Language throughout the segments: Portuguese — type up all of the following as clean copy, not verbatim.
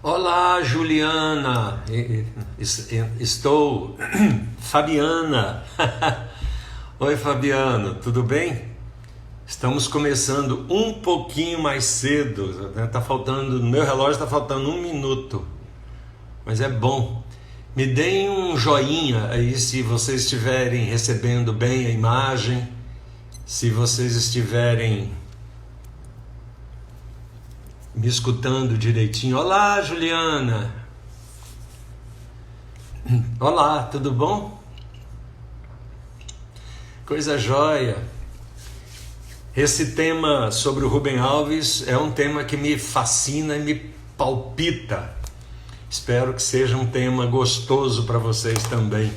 Olá, Juliana. Estou. Fabiana. Oi, Fabiano, tudo bem? Estamos começando um pouquinho mais cedo, né? No meu relógio está faltando 1 minuto, mas é bom. Me deem um joinha aí se vocês estiverem recebendo bem a imagem, se vocês estiverem me escutando direitinho. Olá, Juliana. Olá, tudo bom? Coisa jóia. Esse tema sobre o Rubem Alves é um tema que me fascina e me palpita. Espero que seja um tema gostoso para vocês também.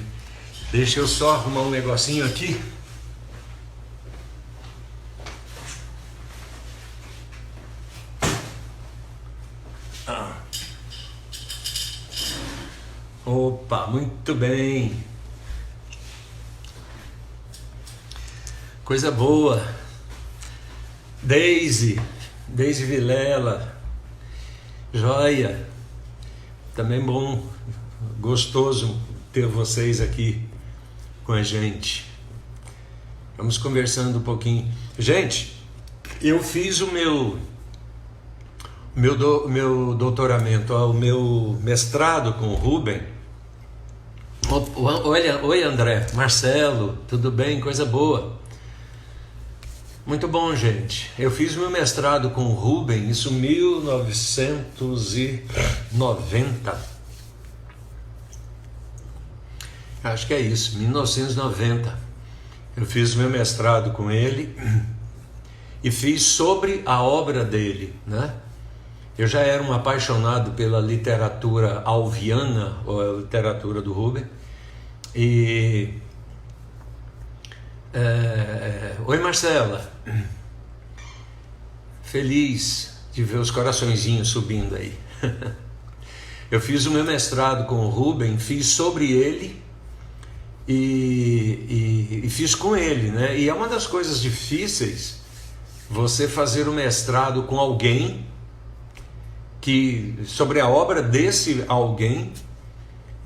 Deixa eu só arrumar um negocinho aqui. Opa, muito bem. Coisa boa. Deise Vilela. Joia. Também bom, gostoso ter vocês aqui com a gente. Vamos conversando um pouquinho. Gente, eu fiz o meu doutoramento, o meu mestrado com o Rubem. Oi, André, Marcelo, tudo bem? Coisa boa. Muito bom, gente. Eu fiz meu mestrado com o Rubem, isso em 1990. Acho que é isso, 1990. Eu fiz meu mestrado com ele e fiz sobre a obra dele, né? Eu já era um apaixonado pela literatura alviana, ou a literatura do Rubem. Oi, Marcela. Feliz de ver os coraçõezinhos subindo aí. Eu fiz o meu mestrado com o Rubem, fiz sobre ele e fiz com ele, né? E é uma das coisas difíceis você fazer o mestrado com alguém sobre a obra desse alguém,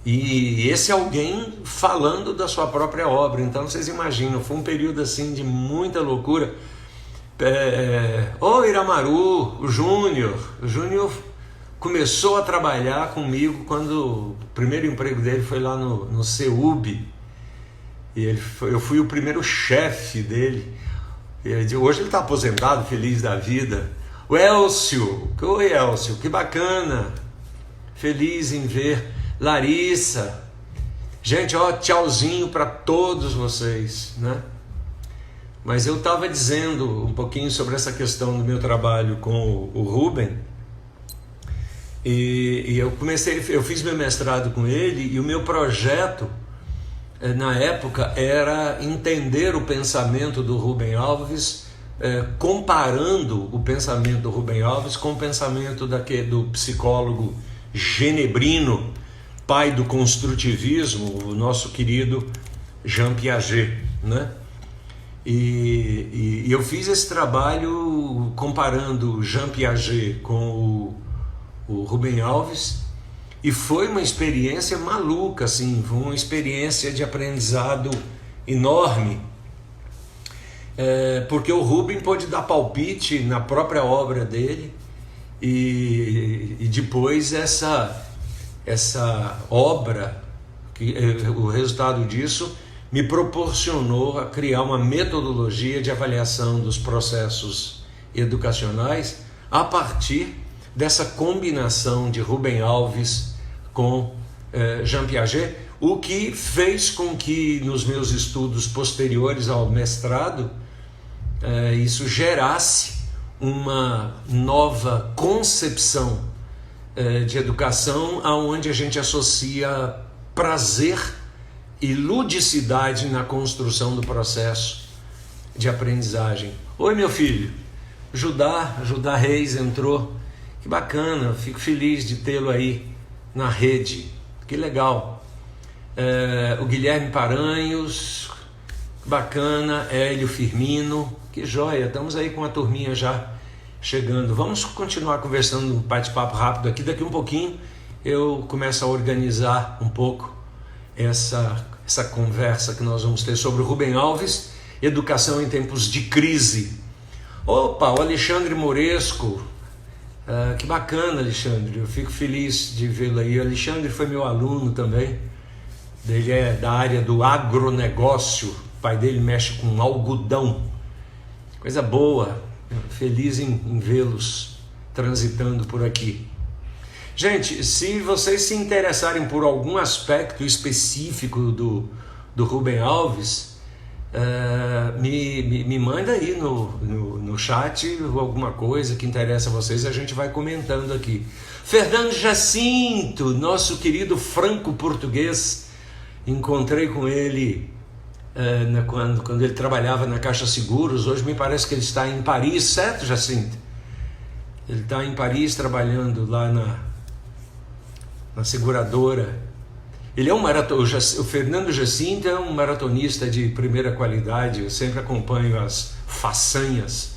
e esse alguém falando da sua própria obra. Então vocês imaginam, foi um período assim de muita loucura. O Iramaru, o Júnior começou a trabalhar comigo quando o primeiro emprego dele foi lá no CEUB, e eu fui o primeiro chefe dele. Hoje ele está aposentado, feliz da vida. O Elcio, oi Elcio, que bacana, feliz em ver. Larissa, gente, ó, tchauzinho para todos vocês, né? Mas eu estava dizendo um pouquinho sobre essa questão do meu trabalho com o Rubem, e eu fiz meu mestrado com ele, e o meu projeto na época era entender o pensamento do Rubem Alves, comparando o pensamento do Rubem Alves com o pensamento do psicólogo genebrino, pai do construtivismo, o nosso querido Jean Piaget, né? E eu fiz esse trabalho comparando Jean Piaget com o Rubem Alves, e foi uma experiência maluca, assim, foi uma experiência de aprendizado enorme, porque o Rubem pôde dar palpite na própria obra dele, e depois essa obra, o resultado disso me proporcionou a criar uma metodologia de avaliação dos processos educacionais a partir dessa combinação de Rubem Alves com Jean Piaget, o que fez com que nos meus estudos posteriores ao mestrado isso gerasse uma nova concepção de educação, aonde a gente associa prazer e ludicidade na construção do processo de aprendizagem. Oi, meu filho, Judá Reis entrou, que bacana, fico feliz de tê-lo aí na rede, que legal. O Guilherme Paranhos, bacana. Hélio Firmino, que joia, estamos aí com a turminha já chegando. Vamos continuar conversando, um bate-papo rápido aqui. Daqui um pouquinho eu começo a organizar um pouco essa conversa que nós vamos ter sobre o Rubem Alves, educação em tempos de crise. Opa, o Alexandre Moresco, que bacana, Alexandre, eu fico feliz de vê-lo aí. O Alexandre foi meu aluno também, ele é da área do agronegócio, o pai dele mexe com algodão, coisa boa, feliz em vê-los transitando por aqui. Gente, se vocês se interessarem por algum aspecto específico do Rubem Alves, me manda aí no chat alguma coisa que interessa a vocês, a gente vai comentando aqui. Fernando Jacinto, nosso querido franco-português, encontrei com ele quando ele trabalhava na Caixa Seguros. Hoje me parece que ele está em Paris, certo, Jacinto? Ele está em Paris trabalhando lá na seguradora. Ele é o Fernando Jacinto é um maratonista de primeira qualidade. Eu sempre acompanho as façanhas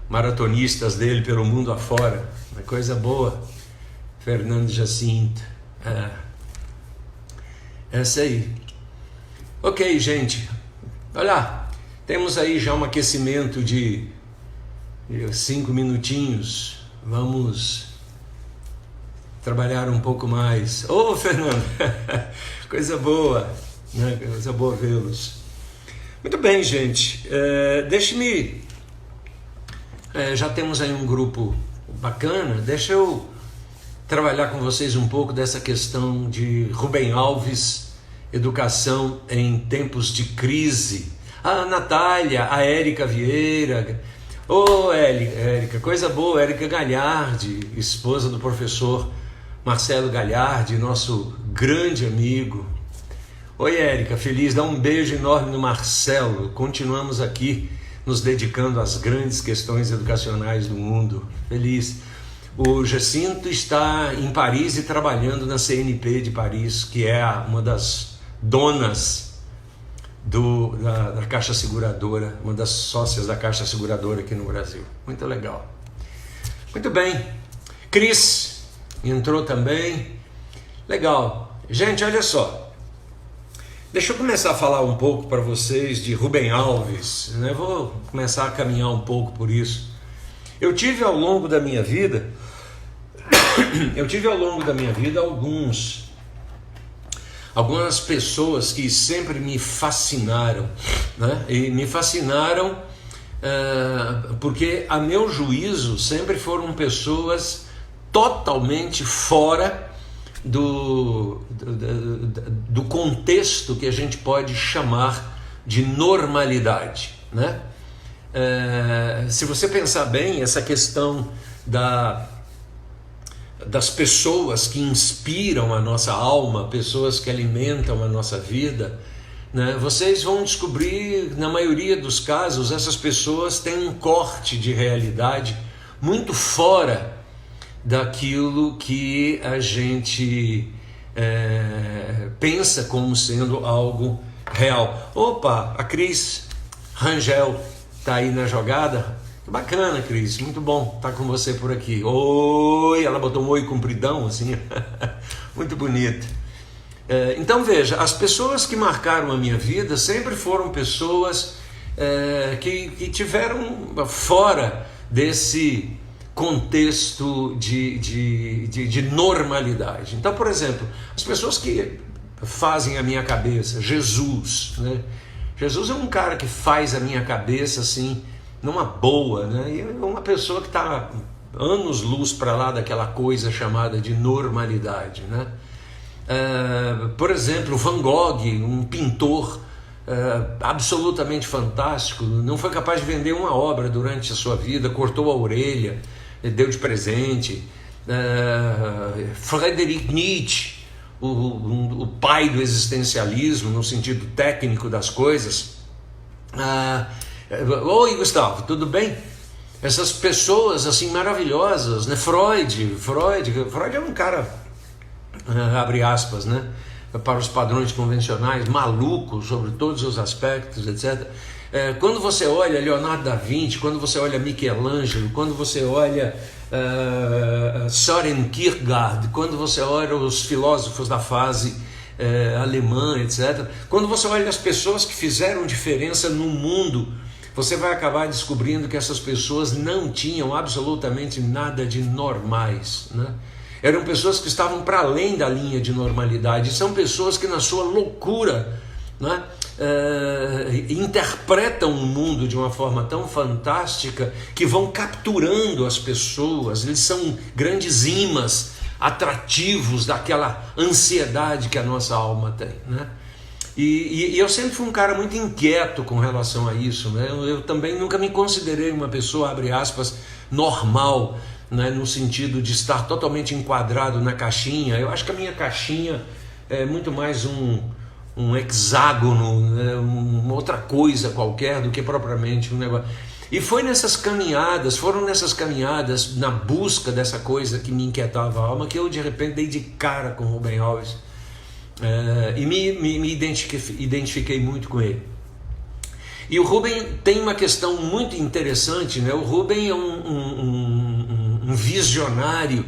maratonistas dele pelo mundo afora. Uma coisa boa, Fernando Jacinto. Essa aí. Ok, gente. Olha, temos aí já um aquecimento de 5 minutinhos. Vamos trabalhar um pouco mais. Ô, Fernando, coisa boa, né? Coisa boa vê-los. Muito bem, gente. Já temos aí um grupo bacana. Deixa eu trabalhar com vocês um pouco dessa questão de Rubem Alves, educação em tempos de crise. A Natália, a Érica Vieira. Ô, Érica, coisa boa. Érica Galhardi, esposa do professor Marcelo Galhardi, nosso grande amigo. Oi, Érica, feliz, dá um beijo enorme no Marcelo. Continuamos aqui nos dedicando às grandes questões educacionais do mundo. Feliz. O Jacinto está em Paris e trabalhando na CNP de Paris, que é uma das donas da Caixa Seguradora, uma das sócias da Caixa Seguradora aqui no Brasil. Muito legal. Muito bem. Cris entrou também. Legal. Gente, olha só. Deixa eu começar a falar um pouco para vocês de Rubem Alves, né? Vou começar a caminhar um pouco por isso. Eu tive ao longo da minha vida algumas pessoas que sempre me fascinaram, né? E me fascinaram porque, a meu juízo, sempre foram pessoas totalmente fora do contexto que a gente pode chamar de normalidade, né? Se você pensar bem, essa questão das pessoas que inspiram a nossa alma, pessoas que alimentam a nossa vida, né? Vocês vão descobrir, na maioria dos casos, essas pessoas têm um corte de realidade muito fora daquilo que a gente pensa como sendo algo real. Opa, a Cris Rangel está aí na jogada. Bacana, Cris, muito bom estar com você por aqui. Oi, ela botou um oi compridão assim, muito bonito. Então veja, as pessoas que marcaram a minha vida sempre foram pessoas que tiveram fora desse contexto de normalidade. Então, por exemplo, as pessoas que fazem a minha cabeça, Jesus, né? Jesus é um cara que faz a minha cabeça assim, numa boa, né? E é uma pessoa que está anos-luz para lá daquela coisa chamada de normalidade, né? Por exemplo, Van Gogh, um pintor absolutamente fantástico, não foi capaz de vender uma obra durante a sua vida, cortou a orelha, deu de presente. Friedrich Nietzsche, o pai do existencialismo no sentido técnico das coisas. Oi, Gustavo, tudo bem? Essas pessoas assim maravilhosas, né? Freud é um cara, abre aspas, né? Para os padrões convencionais, maluco sobre todos os aspectos, etc. Quando você olha Leonardo da Vinci, quando você olha Michelangelo, quando você olha Søren Kierkegaard, quando você olha os filósofos da fase alemã, etc., quando você olha as pessoas que fizeram diferença no mundo, você vai acabar descobrindo que essas pessoas não tinham absolutamente nada de normais, né? Eram pessoas que estavam para além da linha de normalidade. São pessoas que, na sua loucura, né, interpretam o mundo de uma forma tão fantástica que vão capturando as pessoas. Eles são grandes imãs atrativos daquela ansiedade que a nossa alma tem, né? E eu sempre fui um cara muito inquieto com relação a isso, né? Eu também nunca me considerei uma pessoa, abre aspas, normal, né? No sentido de estar totalmente enquadrado na caixinha. Eu acho que a minha caixinha é muito mais um hexágono, né? Uma outra coisa qualquer do que propriamente um negócio. E foram nessas caminhadas na busca dessa coisa que me inquietava a alma, que eu de repente dei de cara com Rubem Alves. E me identifiquei muito com ele. E o Rubem tem uma questão muito interessante, né? O Rubem é um visionário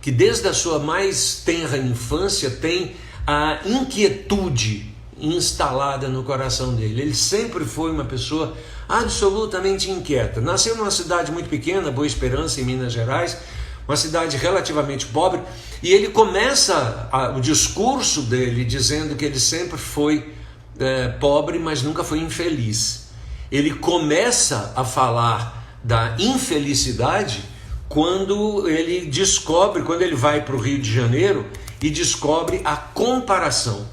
que desde a sua mais tenra infância tem a inquietude instalada no coração dele. Ele sempre foi uma pessoa absolutamente inquieta. Nasceu numa cidade muito pequena, Boa Esperança, em Minas Gerais, uma cidade relativamente pobre, e ele começa o discurso dele dizendo que ele sempre foi pobre, mas nunca foi infeliz. Ele começa a falar da infelicidade quando ele vai para o Rio de Janeiro e descobre a comparação.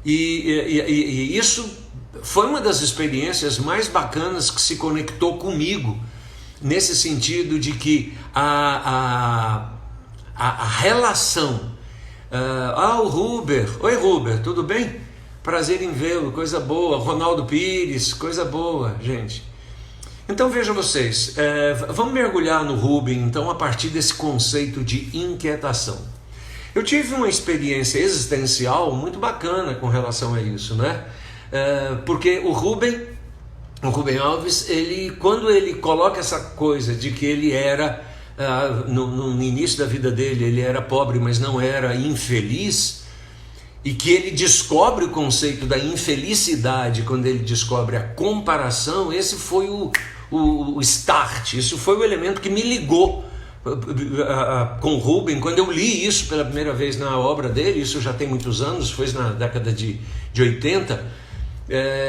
E isso foi uma das experiências mais bacanas que se conectou comigo, nesse sentido de que a relação, o Ruber, oi Ruber, tudo bem? Prazer em vê-lo, coisa boa. Ronaldo Pires, coisa boa, gente. Então vejam vocês, vamos mergulhar no Rubem então a partir desse conceito de inquietação. Eu tive uma experiência existencial muito bacana com relação a isso, né? Porque o Rubem Alves, quando ele coloca essa coisa de que ele era, no início da vida dele, ele era pobre, mas não era infeliz, e que ele descobre o conceito da infelicidade quando ele descobre a comparação, esse foi o start, isso foi o elemento que me ligou com o Rubem. Quando eu li isso pela primeira vez na obra dele, isso já tem muitos anos, foi na década de 80,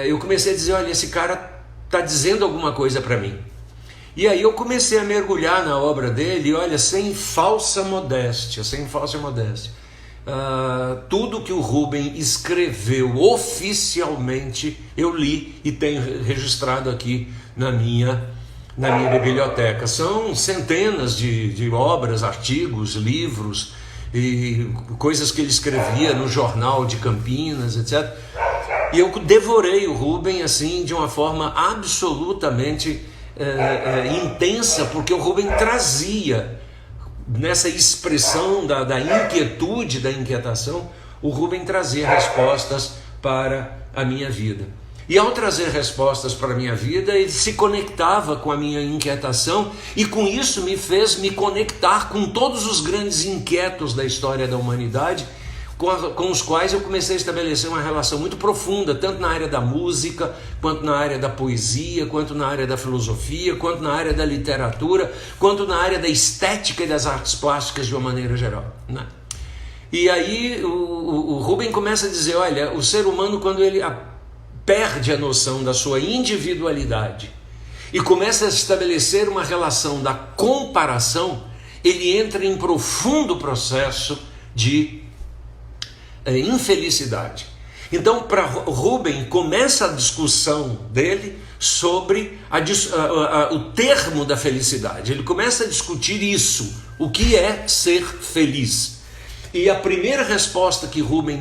eu comecei a dizer, olha, esse cara está dizendo alguma coisa para mim. E aí eu comecei a mergulhar na obra dele, e olha, sem falsa modéstia, tudo que o Rubem escreveu oficialmente, eu li e tenho registrado aqui na minha biblioteca. São centenas de obras, artigos, livros e coisas que ele escrevia no jornal de Campinas, etc. E eu devorei o Rubem assim de uma forma absolutamente intensa, porque o Rubem trazia, nessa expressão da inquietude, da inquietação, o Rubem trazia respostas para a minha vida. E ao trazer respostas para a minha vida, ele se conectava com a minha inquietação, e com isso me fez me conectar com todos os grandes inquietos da história da humanidade, com os quais eu comecei a estabelecer uma relação muito profunda, tanto na área da música, quanto na área da poesia, quanto na área da filosofia, quanto na área da literatura, quanto na área da estética e das artes plásticas de uma maneira geral, né? E aí o Rubem começa a dizer, olha, o ser humano, quando ele perde a noção da sua individualidade e começa a estabelecer uma relação da comparação, ele entra em profundo processo de infelicidade. Então, para Rubem, começa a discussão dele sobre o termo da felicidade. Ele começa a discutir isso, o que é ser feliz. E a primeira resposta que Rubem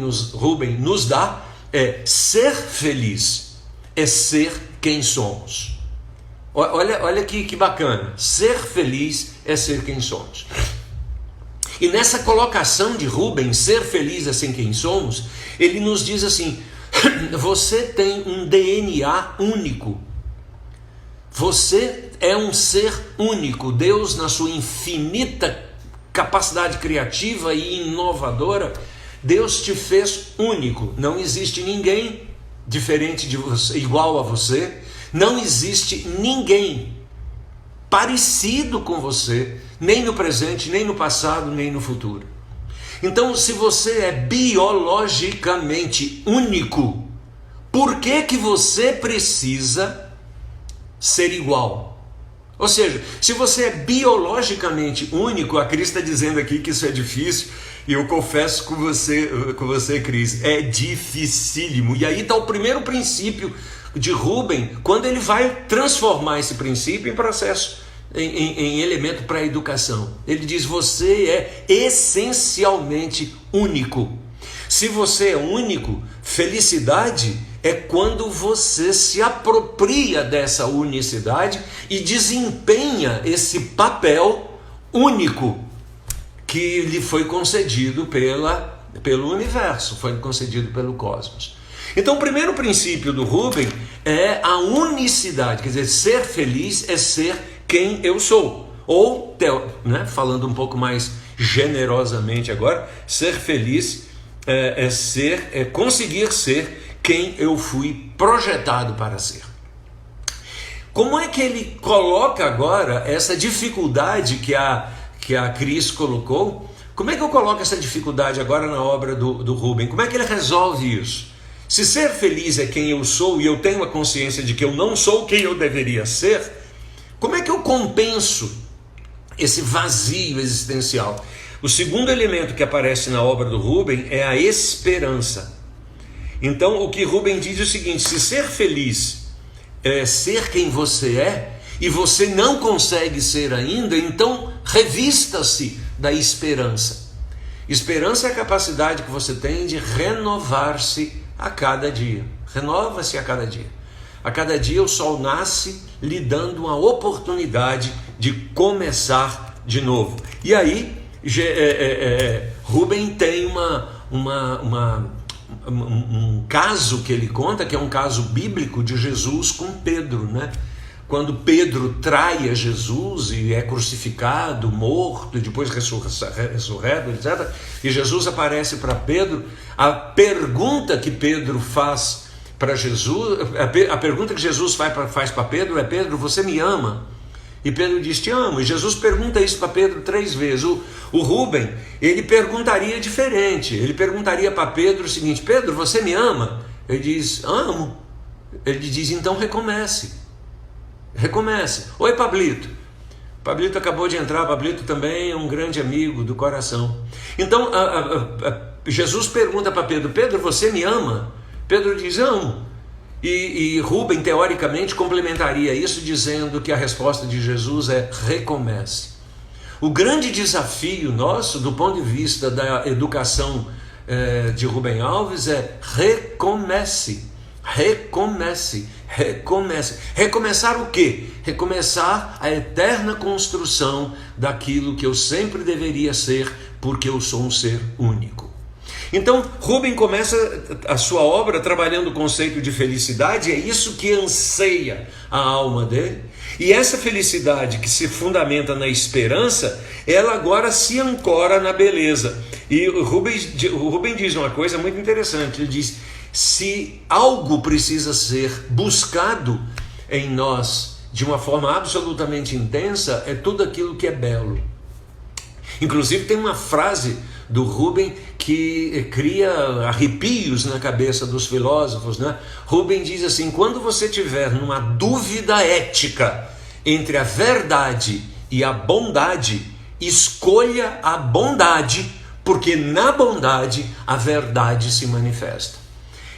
nos dá é: ser feliz é ser quem somos. Olha que bacana. Ser feliz é ser quem somos. E nessa colocação de Rubem, ser feliz é ser quem somos, ele nos diz assim: Você tem um DNA único. Você é um ser único. Deus, na sua infinita capacidade criativa e inovadora, Deus te fez único. Não existe ninguém diferente de você, igual a você. Não existe ninguém parecido com você, nem no presente, nem no passado, nem no futuro. Então, se você é biologicamente único, por que você precisa ser igual? Ou seja, se você é biologicamente único, a Cris está dizendo aqui que isso é difícil, e eu confesso com você, Cris, é dificílimo. E aí está o primeiro princípio de Rubem, quando ele vai transformar esse princípio em processo, em elemento para a educação. Ele diz: você é essencialmente único. Se você é único, felicidade é quando você se apropria dessa unicidade e desempenha esse papel único que lhe foi concedido pelo universo, foi concedido pelo cosmos. Então, o primeiro princípio do Rubem é a unicidade, quer dizer, ser feliz é ser quem eu sou. Ou, falando um pouco mais generosamente agora, ser feliz é conseguir ser quem eu fui projetado para ser. Como é que ele coloca agora essa dificuldade que a Cris colocou? Como é que eu coloco essa dificuldade agora na obra do Rubem? Como é que ele resolve isso? Se ser feliz é quem eu sou e eu tenho a consciência de que eu não sou quem eu deveria ser, como é que eu compenso esse vazio existencial? O segundo elemento que aparece na obra do Rubem é a esperança. Então, o que Rubem diz é o seguinte: se ser feliz é ser quem você é, e você não consegue ser ainda, então revista-se da esperança. Esperança é a capacidade que você tem de renovar-se a cada dia. Renova-se a cada dia. A cada dia o sol nasce lhe dando uma oportunidade de começar de novo. E aí, Rubem tem um caso que ele conta, que é um caso bíblico de Jesus com Pedro, né? Quando Pedro trai a Jesus e é crucificado, morto, e depois ressurreto, etc. E Jesus aparece para Pedro. A pergunta que Pedro faz para Jesus, a pergunta que Jesus faz para Pedro é: Pedro, você me ama? E Pedro diz: te amo. E Jesus pergunta isso para Pedro 3 vezes. O Rubem, ele perguntaria diferente. Ele perguntaria para Pedro o seguinte: Pedro, você me ama? Ele diz: amo. Ele diz: então recomece. Recomece. Oi, Pablito. Pablito acabou de entrar. Pablito também é um grande amigo do coração. Então, Jesus pergunta para Pedro: Pedro, você me ama? Pedro diz: amo. E Rubem, teoricamente, complementaria isso dizendo que a resposta de Jesus é: recomece. O grande desafio nosso, do ponto de vista da educação de Rubem Alves, é recomece. Recomece. Recomece. Recomeçar o quê? Recomeçar a eterna construção daquilo que eu sempre deveria ser, porque eu sou um ser único. Então, Rubem começa a sua obra trabalhando o conceito de felicidade, é isso que anseia a alma dele. E essa felicidade que se fundamenta na esperança, ela agora se ancora na beleza. E o Rubem diz uma coisa muito interessante, ele diz: se algo precisa ser buscado em nós de uma forma absolutamente intensa, é tudo aquilo que é belo. Inclusive tem uma frase do Rubem que cria arrepios na cabeça dos filósofos, né? Rubem diz assim: quando você tiver numa dúvida ética entre a verdade e a bondade, escolha a bondade, porque na bondade a verdade se manifesta.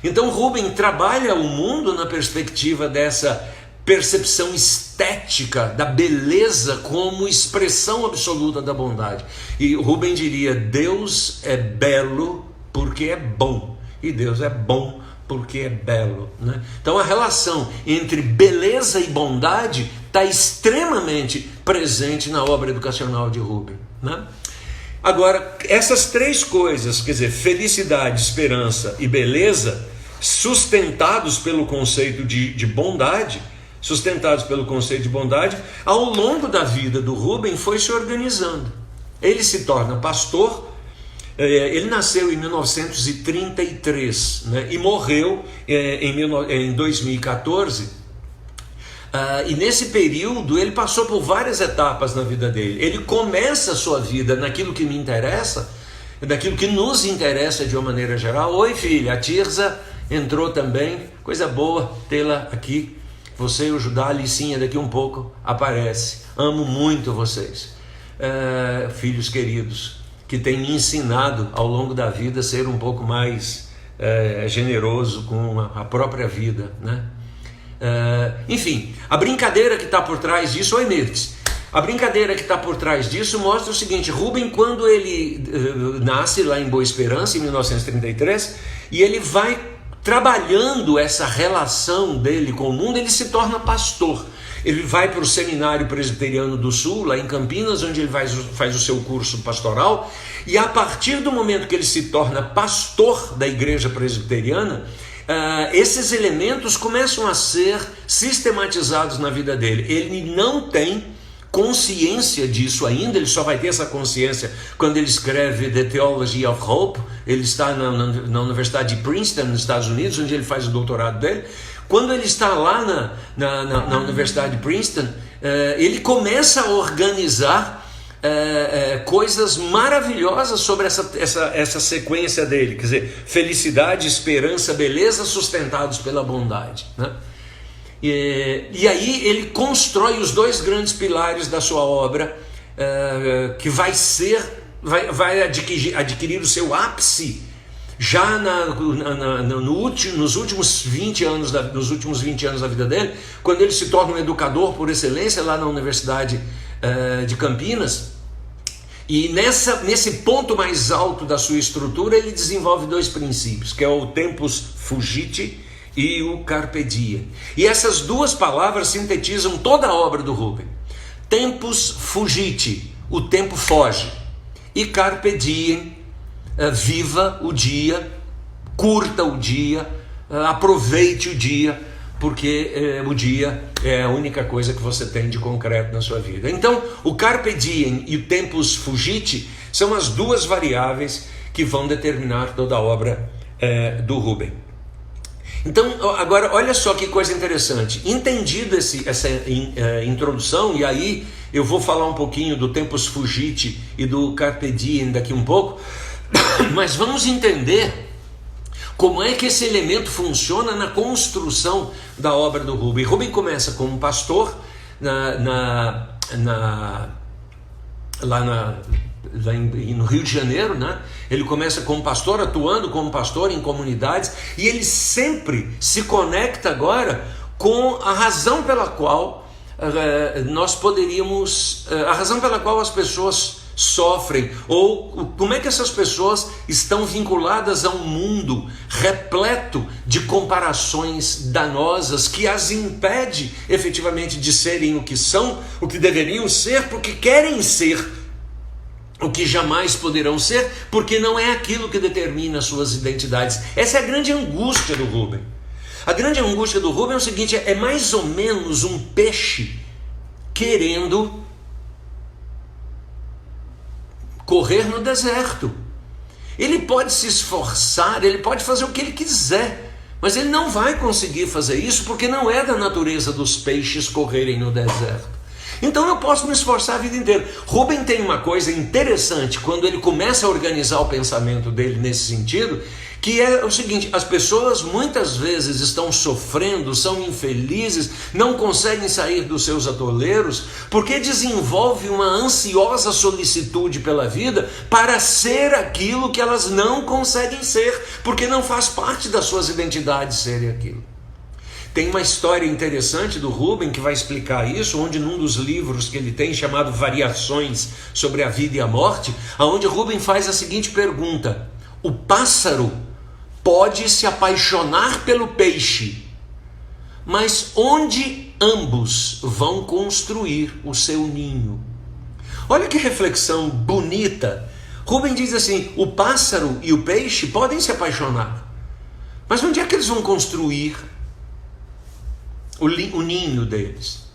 Então Rubem trabalha o mundo na perspectiva dessa percepção estética da beleza como expressão absoluta da bondade. E Rubem diria: Deus é belo porque é bom, e Deus é bom porque é belo, né? Então a relação entre beleza e bondade está extremamente presente na obra educacional de Rubem, né? Agora, essas três coisas, quer dizer, felicidade, esperança e beleza, sustentados pelo conceito de bondade, ao longo da vida do Rubem foi se organizando. Ele se torna pastor. Ele nasceu em 1933, né, e morreu em 2014. E nesse período ele passou por várias etapas na vida dele. Ele começa a sua vida naquilo que me interessa, daquilo que nos interessa de uma maneira geral. Oi, filha, a Tirza entrou também, coisa boa tê-la aqui. Você e o Judá, a Licinha daqui um pouco aparece. Amo muito vocês, filhos queridos, que têm me ensinado ao longo da vida a ser um pouco mais generoso com a própria vida, né? Enfim, a brincadeira que está por trás disso, oi Mirtes, a brincadeira que está por trás disso mostra o seguinte: Rubem, quando ele nasce lá em Boa Esperança, em 1933, e ele vai trabalhando essa relação dele com o mundo, ele se torna pastor. Ele vai para o Seminário Presbiteriano do Sul, lá em Campinas, onde ele faz o seu curso pastoral, e a partir do momento que ele se torna pastor da igreja presbiteriana, esses elementos começam a ser sistematizados na vida dele. Ele não tem consciência disso ainda, ele só vai ter essa consciência quando ele escreve The Theology of Hope. Ele está na Universidade de Princeton, nos Estados Unidos, onde ele faz o doutorado dele. Quando ele está lá na Universidade de Princeton, ele começa a organizar coisas maravilhosas sobre essa sequência dele, quer dizer, felicidade, esperança, beleza, sustentados pela bondade, né? E aí ele constrói os dois grandes pilares da sua obra, que vai adquirir o seu ápice já nos últimos 20 anos da vida dele, quando ele se torna um educador por excelência lá na Universidade de Campinas. E nesse ponto mais alto da sua estrutura, ele desenvolve dois princípios, que é o tempus fugiti e o carpe diem. E essas duas palavras sintetizam toda a obra do Rubem. Tempus fugiti, o tempo foge, e carpe diem, viva o dia, curta o dia, aproveite o dia, porque o dia é a única coisa que você tem de concreto na sua vida. Então, o carpe diem e o tempus fugiti são as duas variáveis que vão determinar toda a obra do Rubem. Então, agora, olha só que coisa interessante. Entendido essa introdução, e aí eu vou falar um pouquinho do tempus fugiti e do carpe diem daqui um pouco, mas vamos entender como é que esse elemento funciona na construção da obra do Rubem. Rubem começa como pastor lá no Rio de Janeiro, né? Ele começa como pastor, atuando como pastor em comunidades, e ele sempre se conecta agora com a razão pela qual a razão pela qual as pessoas sofrem, ou como é que essas pessoas estão vinculadas a um mundo repleto de comparações danosas que as impede efetivamente de serem o que são, o que deveriam ser, porque querem ser o que jamais poderão ser, porque não é aquilo que determina suas identidades. Essa é a grande angústia do Rubem. A grande angústia do Rubem é o seguinte: é mais ou menos um peixe querendo correr no deserto. Ele pode se esforçar, ele pode fazer o que ele quiser, mas ele não vai conseguir fazer isso, porque não é da natureza dos peixes correrem no deserto. Então eu posso me esforçar a vida inteira. Rubem tem uma coisa interessante quando ele começa a organizar o pensamento dele nesse sentido, que é o seguinte: as pessoas muitas vezes estão sofrendo, são infelizes, não conseguem sair dos seus atoleiros, porque desenvolvem uma ansiosa solicitude pela vida para ser aquilo que elas não conseguem ser, porque não faz parte das suas identidades serem aquilo. Tem uma história interessante do Rubem que vai explicar isso, onde num dos livros que ele tem, chamado Variações sobre a Vida e a Morte, onde Rubem faz a seguinte pergunta: o pássaro pode se apaixonar pelo peixe, mas onde ambos vão construir o seu ninho? Olha que reflexão bonita. Rubem diz assim: o pássaro e o peixe podem se apaixonar, Mas onde é que eles vão construir o ninho deles?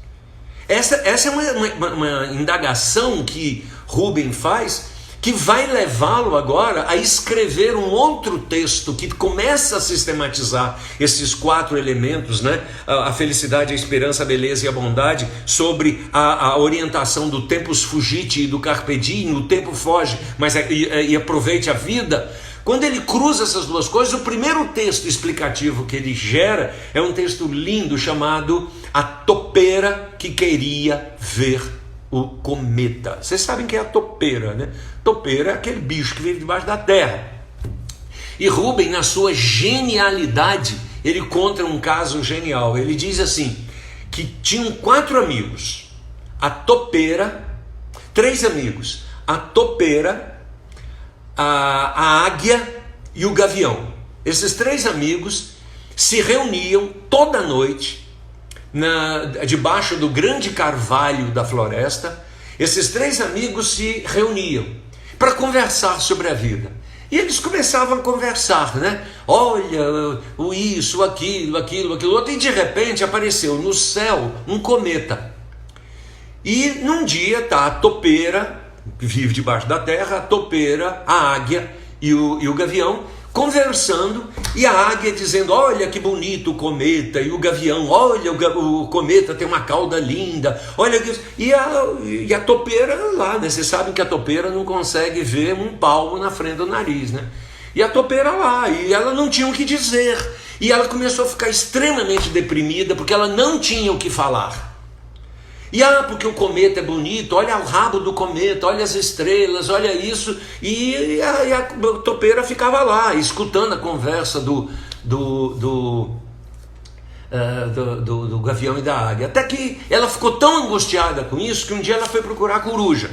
Essa é uma indagação que Rubem faz, que vai levá-lo agora a escrever um outro texto que começa a sistematizar esses 4 elementos, né? A felicidade, a esperança, a beleza e a bondade, sobre a orientação do tempus fugite e do carpe diem. O tempo foge, mas e aproveite a vida. Quando ele cruza essas duas coisas, o primeiro texto explicativo que ele gera é um texto lindo chamado A Topeira que Queria Ver o Cometa. Vocês sabem que é a topeira, né? Topeira é aquele bicho que vive debaixo da terra. E Rubem, na sua genialidade, ele conta um caso genial. Ele diz assim, que tinham 4 amigos. A topeira, 3 amigos. A topeira, a águia e o gavião. Esses 3 amigos se reuniam toda noite debaixo do grande carvalho da floresta. Esses 3 amigos se reuniam para conversar sobre a vida. E eles começavam a conversar, né? Olha, o isso, aquilo outro. E de repente apareceu no céu um cometa. E num dia tá a topeira, que vive debaixo da terra, a topeira, a águia e o gavião conversando, e a águia dizendo, olha que bonito o cometa, e o gavião, olha, o cometa tem uma cauda linda, olha, e a topeira lá, né? Vocês sabem que a topeira não consegue ver um palmo na frente do nariz, né? E a topeira lá, e ela não tinha o que dizer, e ela começou a ficar extremamente deprimida, porque ela não tinha o que falar. E porque o cometa é bonito, olha o rabo do cometa, olha as estrelas, olha isso. E a topeira ficava lá, escutando a conversa do gavião e da águia. Até que ela ficou tão angustiada com isso, que um dia ela foi procurar a coruja.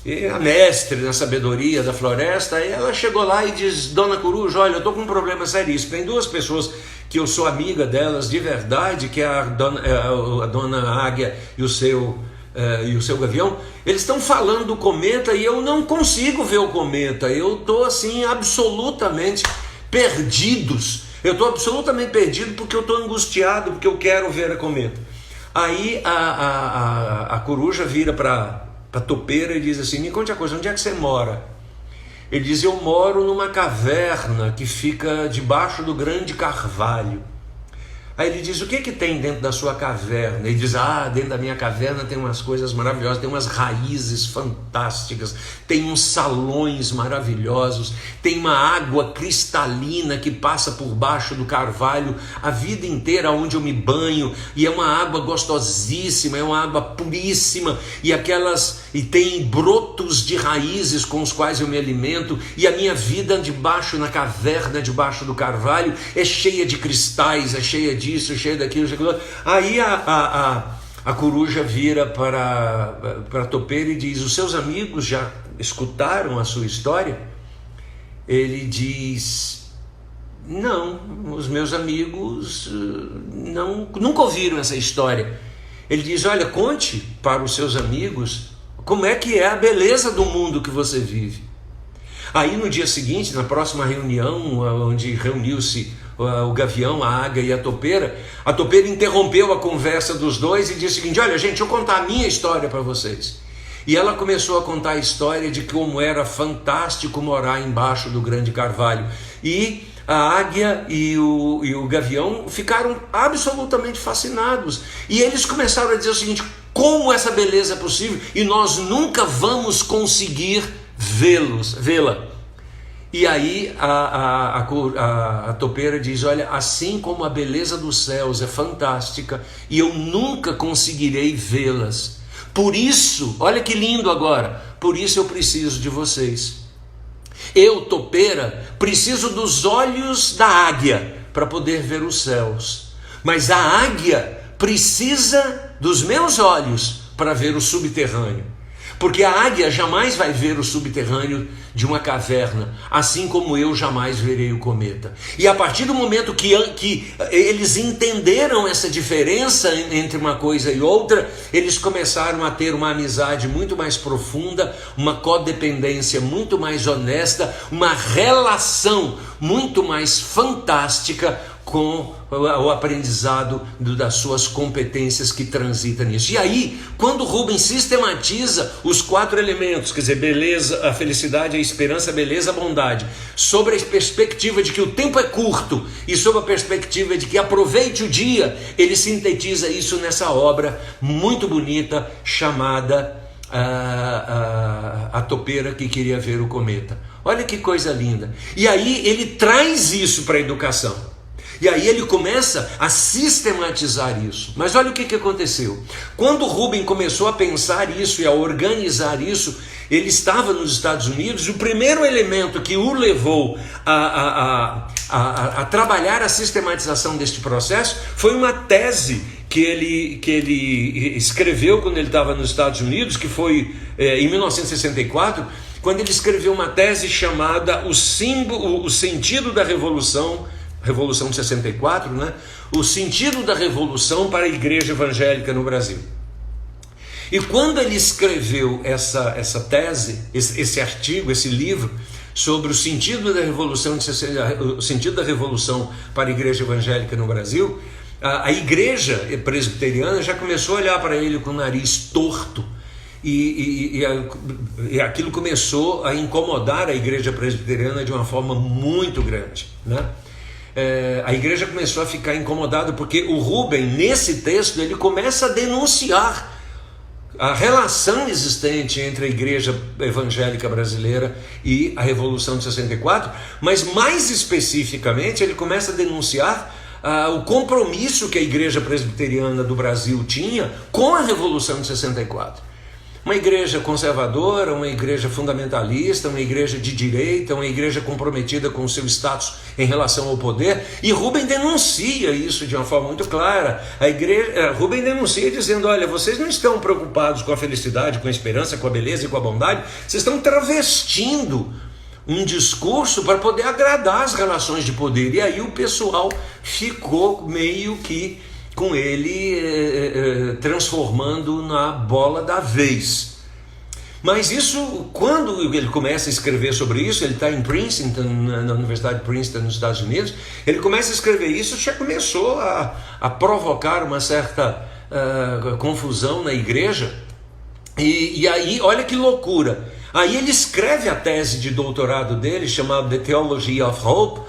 E a mestre na sabedoria da floresta, ela chegou lá e diz, dona coruja, olha, eu estou com um problema seríssimo. Tem 2 pessoas que eu sou amiga delas de verdade, que é a dona águia e o seu gavião. Eles estão falando do cometa e eu não consigo ver o cometa. Eu estou assim absolutamente perdidos. Eu estou absolutamente perdido porque eu estou angustiado, porque eu quero ver o cometa. Aí a coruja vira para a topeira e diz assim, me conte a coisa, onde é que você mora? Ele diz, eu moro numa caverna que fica debaixo do grande carvalho. Aí ele diz, o que tem dentro da sua caverna? Ele diz, dentro da minha caverna tem umas coisas maravilhosas, tem umas raízes fantásticas, tem uns salões maravilhosos, tem uma água cristalina que passa por baixo do carvalho a vida inteira, onde eu me banho, e é uma água gostosíssima, é uma água puríssima, e tem brotos de raízes com os quais eu me alimento, e a minha vida debaixo, na caverna, debaixo do carvalho, é cheia de cristais, é cheia disso, cheia daquilo, cheia daquilo. Aí a coruja vira para a topeira e diz, os seus amigos já escutaram a sua história? Ele diz, não, os meus amigos nunca ouviram essa história. Ele diz, olha, conte para os seus amigos como é que é a beleza do mundo que você vive. Aí no dia seguinte, na próxima reunião, onde reuniu-se o gavião, a águia e a topeira interrompeu a conversa dos dois e disse o seguinte, olha gente, deixa eu contar a minha história para vocês. E ela começou a contar a história de como era fantástico morar embaixo do grande carvalho. E a águia e o gavião ficaram absolutamente fascinados. E eles começaram a dizer o seguinte, como essa beleza é possível e nós nunca vamos conseguir vê-la. E aí a topeira diz, olha, assim como a beleza dos céus é fantástica e eu nunca conseguirei vê-las, por isso, olha que lindo agora, por isso eu preciso de vocês. Eu, topeira, preciso dos olhos da águia para poder ver os céus, mas a águia precisa dos meus olhos para ver o subterrâneo. porque a águia jamais vai ver o subterrâneo de uma caverna, assim como eu jamais verei o cometa. E a partir do momento que eles entenderam essa diferença entre uma coisa e outra, eles começaram a ter uma amizade muito mais profunda, uma codependência muito mais honesta, uma relação muito mais fantástica com o aprendizado das suas competências que transita nisso. E aí, quando Rubens sistematiza os 4 elementos, quer dizer, beleza, a felicidade, a esperança, a beleza, a bondade, sobre a perspectiva de que o tempo é curto e sobre a perspectiva de que aproveite o dia, ele sintetiza isso nessa obra muito bonita chamada A Topeira que Queria Ver o Cometa. Olha que coisa linda. E aí ele traz isso para a educação. E aí ele começa a sistematizar isso. Mas olha o que aconteceu. Quando Rubens começou a pensar isso e a organizar isso, ele estava nos Estados Unidos, e o primeiro elemento que o levou a trabalhar a sistematização deste processo foi uma tese que ele escreveu quando ele estava nos Estados Unidos, que foi em 1964, quando ele escreveu uma tese chamada O Sentido da Revolução de 64, né? O sentido da revolução para a igreja evangélica no Brasil. E quando ele escreveu essa tese, esse artigo, esse livro, sobre o sentido da revolução para a igreja evangélica no Brasil, a igreja presbiteriana já começou a olhar para ele com o nariz torto, e aquilo começou a incomodar a igreja presbiteriana de uma forma muito grande, né? A igreja começou a ficar incomodada porque o Rubens, nesse texto, ele começa a denunciar a relação existente entre a igreja evangélica brasileira e a Revolução de 64, mas mais especificamente ele começa a denunciar o compromisso que a igreja presbiteriana do Brasil tinha com a Revolução de 64. Uma igreja conservadora, uma igreja fundamentalista, uma igreja de direita, uma igreja comprometida com o seu status em relação ao poder. E Rubens denuncia isso de uma forma muito clara. Rubens denuncia dizendo: olha, vocês não estão preocupados com a felicidade, com a esperança, com a beleza e com a bondade, vocês estão travestindo um discurso para poder agradar as relações de poder. E aí o pessoal ficou meio que com ele transformando na bola da vez. Mas isso, quando ele começa a escrever sobre isso, ele está em Princeton, na Universidade de Princeton, nos Estados Unidos, ele começa a escrever isso, já começou a provocar uma certa confusão na igreja, e aí, olha que loucura, aí ele escreve a tese de doutorado dele, chamada The Theology of Hope,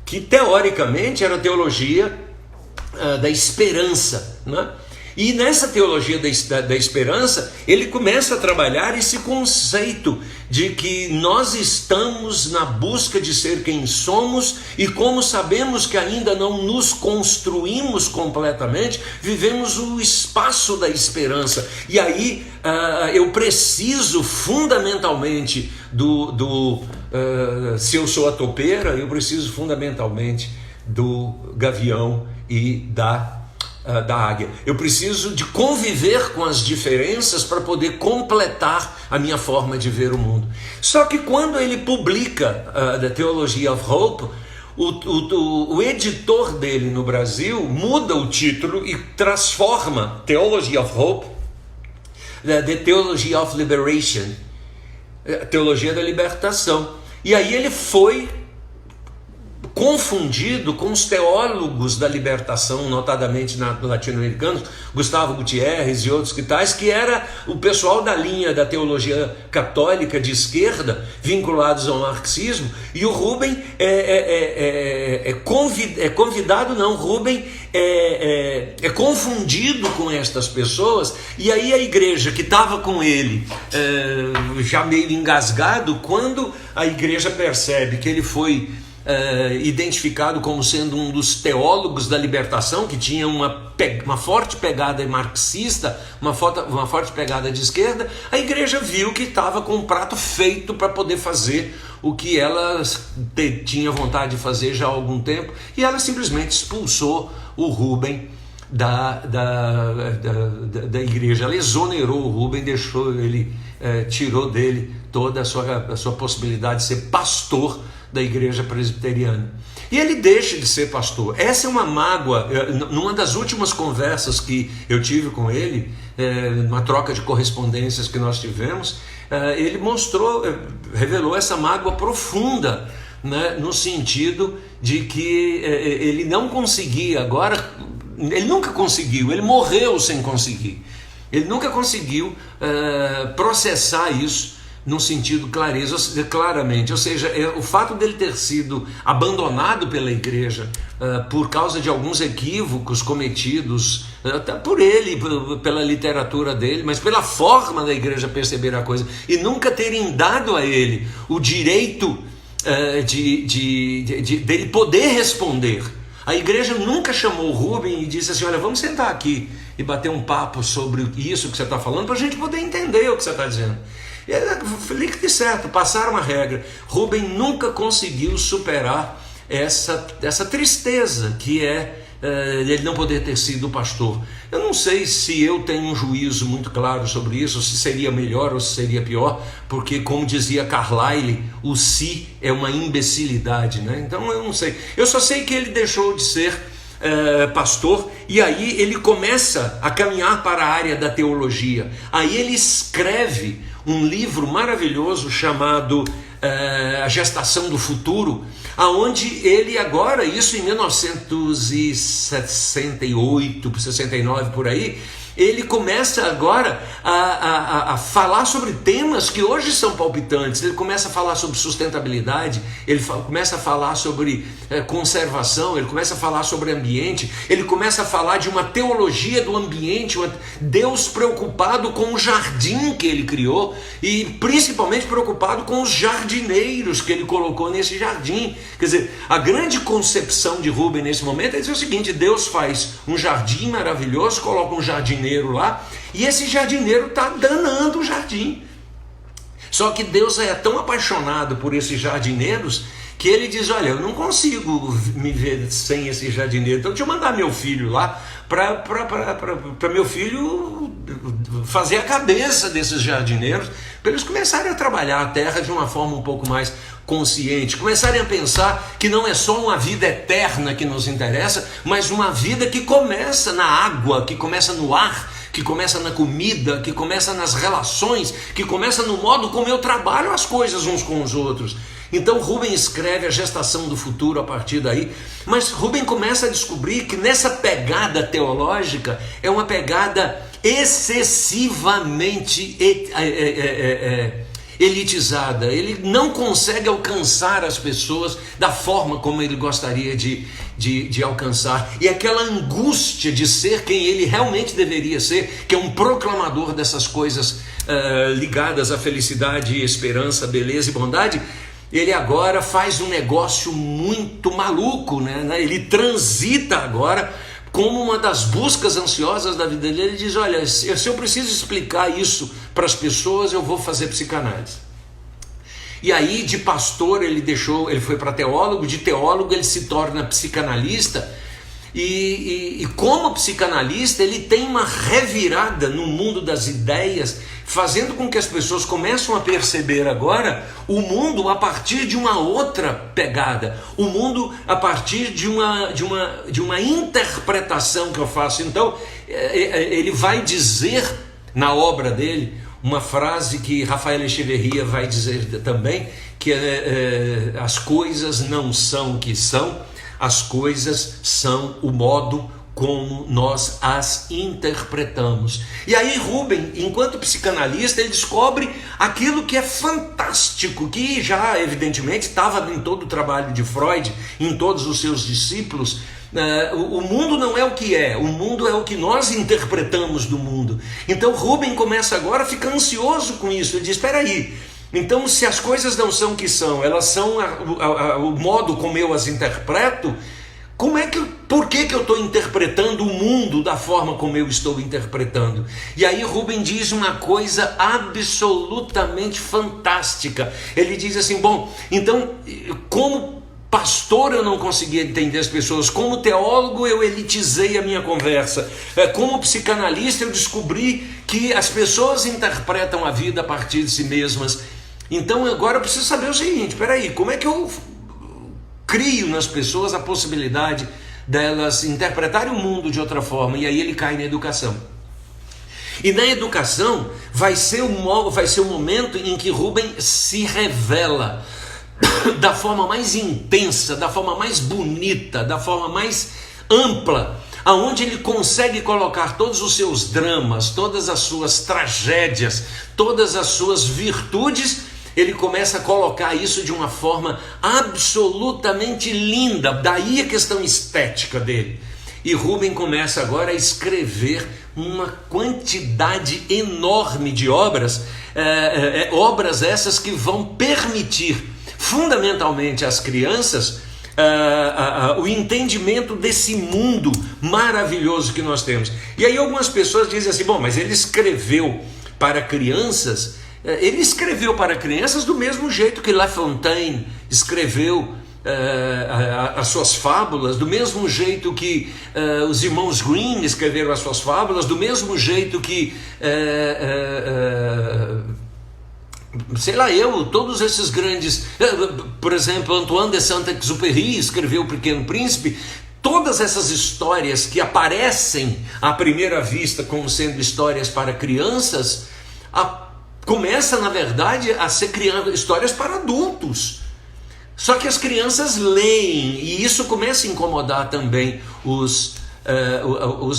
que teoricamente era a teologia da esperança, né? E nessa teologia da esperança, ele começa a trabalhar esse conceito de que nós estamos na busca de ser quem somos, e como sabemos que ainda não nos construímos completamente, vivemos o espaço da esperança. E aí eu preciso fundamentalmente se eu sou a topeira, eu preciso fundamentalmente do gavião e da águia. Eu preciso de conviver com as diferenças para poder completar a minha forma de ver o mundo. Só que quando ele publica The Theology of Hope, o editor dele no Brasil muda o título e transforma Theology of Hope, The Theology of Liberation, Teologia da Libertação. E aí ele foi confundido com os teólogos da libertação, notadamente latino-americanos, Gustavo Gutierrez e outros que tais, que era o pessoal da linha da teologia católica de esquerda, vinculados ao marxismo, e o Rubens Rubens é confundido com estas pessoas, e aí a igreja que estava com ele, já meio engasgado, quando a igreja percebe que ele foi identificado como sendo um dos teólogos da libertação, que tinha uma forte pegada marxista, uma forte pegada de esquerda, a igreja viu que estava com um prato feito para poder fazer o que ela tinha vontade de fazer já há algum tempo, e ela simplesmente expulsou o Rubens da igreja. Ela exonerou o Rubens, deixou ele tirou dele toda a sua possibilidade de ser pastor da igreja presbiteriana. E ele deixa de ser pastor. Essa é uma mágoa. Numa das últimas conversas que eu tive com ele, numa troca de correspondências que nós tivemos, ele revelou essa mágoa profunda, né, no sentido de que ele não conseguia agora, ele nunca conseguiu, ele morreu sem conseguir. Ele nunca conseguiu processar isso num sentido claramente, ou seja, o fato dele ter sido abandonado pela igreja por causa de alguns equívocos cometidos até por ele, pela literatura dele, mas pela forma da igreja perceber a coisa, e nunca terem dado a ele o direito dele poder responder. A igreja nunca chamou o Rubem e disse assim: olha, vamos sentar aqui e bater um papo sobre isso que você está falando, para a gente poder entender o que você está dizendo. E fique certo, passaram a regra. Rubem nunca conseguiu superar essa tristeza que é ele não poder ter sido pastor. Eu não sei se eu tenho um juízo muito claro sobre isso, se seria melhor ou se seria pior, porque, como dizia Carlyle, o se é uma imbecilidade, né? Então eu não sei. Eu só sei que ele deixou de ser pastor, e aí ele começa a caminhar para a área da teologia. Aí ele escreve um livro maravilhoso chamado A Gestação do Futuro, aonde ele agora, isso em 1968, 69 por aí, ele começa agora a falar sobre temas que hoje são palpitantes. Ele começa a falar sobre sustentabilidade, ele começa a falar sobre conservação, ele começa a falar sobre ambiente, ele começa a falar de uma teologia do ambiente, Deus preocupado com o jardim que ele criou e principalmente preocupado com os jardineiros que ele colocou nesse jardim. Quer dizer, a grande concepção de Rubem nesse momento é dizer o seguinte: Deus faz um jardim maravilhoso, coloca um jardineiro lá, e esse jardineiro está danando o jardim. Só que Deus é tão apaixonado por esses jardineiros que ele diz: olha, eu não consigo me ver sem esse jardineiro, então deixa eu mandar meu filho lá para meu filho fazer a cabeça desses jardineiros, para eles começarem a trabalhar a terra de uma forma um pouco mais consciente, começarem a pensar que não é só uma vida eterna que nos interessa, mas uma vida que começa na água, que começa no ar, que começa na comida, que começa nas relações, que começa no modo como eu trabalho as coisas uns com os outros. Então Rubem escreve A Gestação do Futuro a partir daí, mas Rubem começa a descobrir que nessa pegada teológica é uma pegada excessivamente elitizada. Ele não consegue alcançar as pessoas da forma como ele gostaria de alcançar, e aquela angústia de ser quem ele realmente deveria ser, que é um proclamador dessas coisas ligadas à felicidade, esperança, beleza e bondade. Ele agora faz um negócio muito maluco, né? Ele transita agora como uma das buscas ansiosas da vida dele. Ele diz: olha, se eu preciso explicar isso para as pessoas, eu vou fazer psicanálise. E aí, de pastor, ele foi para teólogo, de teólogo ele se torna psicanalista, e como psicanalista ele tem uma revirada no mundo das ideias, fazendo com que as pessoas comecem a perceber agora o mundo a partir de uma outra pegada, o mundo a partir de uma interpretação que eu faço. Então ele vai dizer na obra dele uma frase que Rafael Echeverria vai dizer também, que as coisas não são o que são, as coisas são o modo como nós as interpretamos. E aí Rubem, enquanto psicanalista, ele descobre aquilo que é fantástico, que já evidentemente estava em todo o trabalho de Freud, em todos os seus discípulos. O mundo não é o que é, o mundo é o que nós interpretamos do mundo. Então Rubem começa agora a ficar ansioso com isso. Ele diz: espera aí, então se as coisas não são o que são, elas são o modo como eu as interpreto, por que eu estou interpretando o mundo da forma como eu estou interpretando? E aí Rubem diz uma coisa absolutamente fantástica. Ele diz assim: bom, então como pastor eu não conseguia entender as pessoas, como teólogo eu elitizei a minha conversa, como psicanalista eu descobri que as pessoas interpretam a vida a partir de si mesmas. Então agora eu preciso saber o seguinte, peraí, como é que eu crio nas pessoas a possibilidade delas interpretarem o mundo de outra forma? E aí ele cai na educação. E na educação vai ser o momento em que Rubem se revela da forma mais intensa, da forma mais bonita, da forma mais ampla, aonde ele consegue colocar todos os seus dramas, todas as suas tragédias, todas as suas virtudes. Ele começa a colocar isso de uma forma absolutamente linda, daí a questão estética dele. E Rubem começa agora a escrever uma quantidade enorme de obras, obras essas que vão permitir, fundamentalmente às crianças, o entendimento desse mundo maravilhoso que nós temos. E aí algumas pessoas dizem assim, bom, mas ele escreveu para crianças. Ele escreveu para crianças do mesmo jeito que La Fontaine escreveu as suas fábulas, do mesmo jeito que os irmãos Grimm escreveram as suas fábulas, do mesmo jeito que, todos esses grandes, por exemplo, Antoine de Saint-Exupéry escreveu O Pequeno Príncipe. Todas essas histórias que aparecem à primeira vista como sendo histórias para crianças, começa, na verdade, a ser criando histórias para adultos. Só que as crianças leem, e isso começa a incomodar também os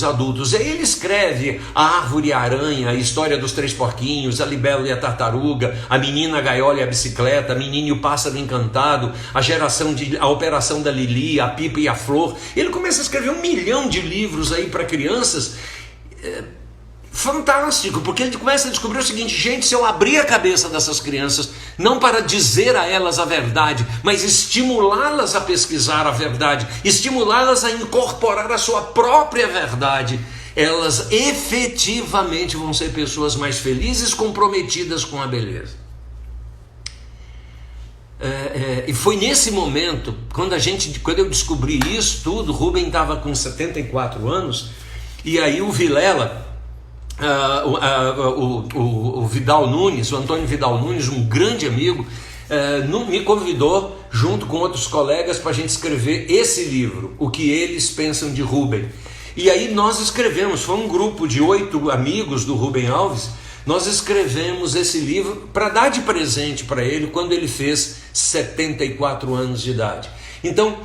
adultos. E aí ele escreve A Árvore e a Aranha, a história dos três porquinhos, a libélula e a tartaruga, a menina, a gaiola e a bicicleta, a menina e o pássaro encantado, a operação da Lili, a pipa e a flor. Ele começa a escrever 1 milhão de livros aí para crianças. Fantástico, porque ele começa a descobrir o seguinte, gente, se eu abrir a cabeça dessas crianças, não para dizer a elas a verdade, mas estimulá-las a pesquisar a verdade, estimulá-las a incorporar a sua própria verdade, elas efetivamente vão ser pessoas mais felizes, comprometidas com a beleza. E foi nesse momento, quando eu descobri isso tudo, Rubem estava com 74 anos, e aí o Vilela, o Vidal Nunes, o Antônio Vidal Nunes, um grande amigo, me convidou junto com outros colegas para a gente escrever esse livro, O que Eles Pensam de Rubem. E aí nós escrevemos, foi um grupo de 8 amigos do Rubem Alves, nós escrevemos esse livro para dar de presente para ele quando ele fez 74 anos de idade. Então,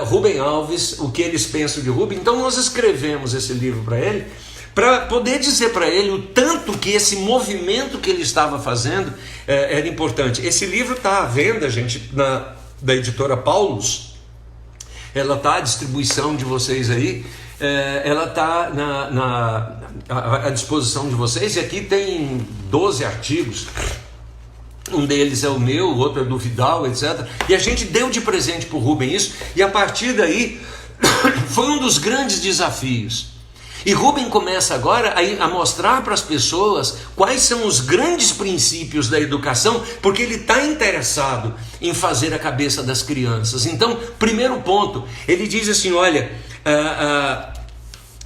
Rubem Alves, O que Eles Pensam de Rubem. Então nós escrevemos esse livro para ele, para poder dizer para ele o tanto que esse movimento que ele estava fazendo era importante. Esse livro está à venda, gente, da editora Paulus. Ela está à distribuição de vocês aí, ela está à disposição de vocês, e aqui tem 12 artigos. Um deles é o meu, o outro é do Vidal, etc. E a gente deu de presente para o Rubem isso, e a partir daí foi um dos grandes desafios. E Rubem começa agora a mostrar para as pessoas quais são os grandes princípios da educação, porque ele está interessado em fazer a cabeça das crianças. Então, primeiro ponto, ele diz assim, olha,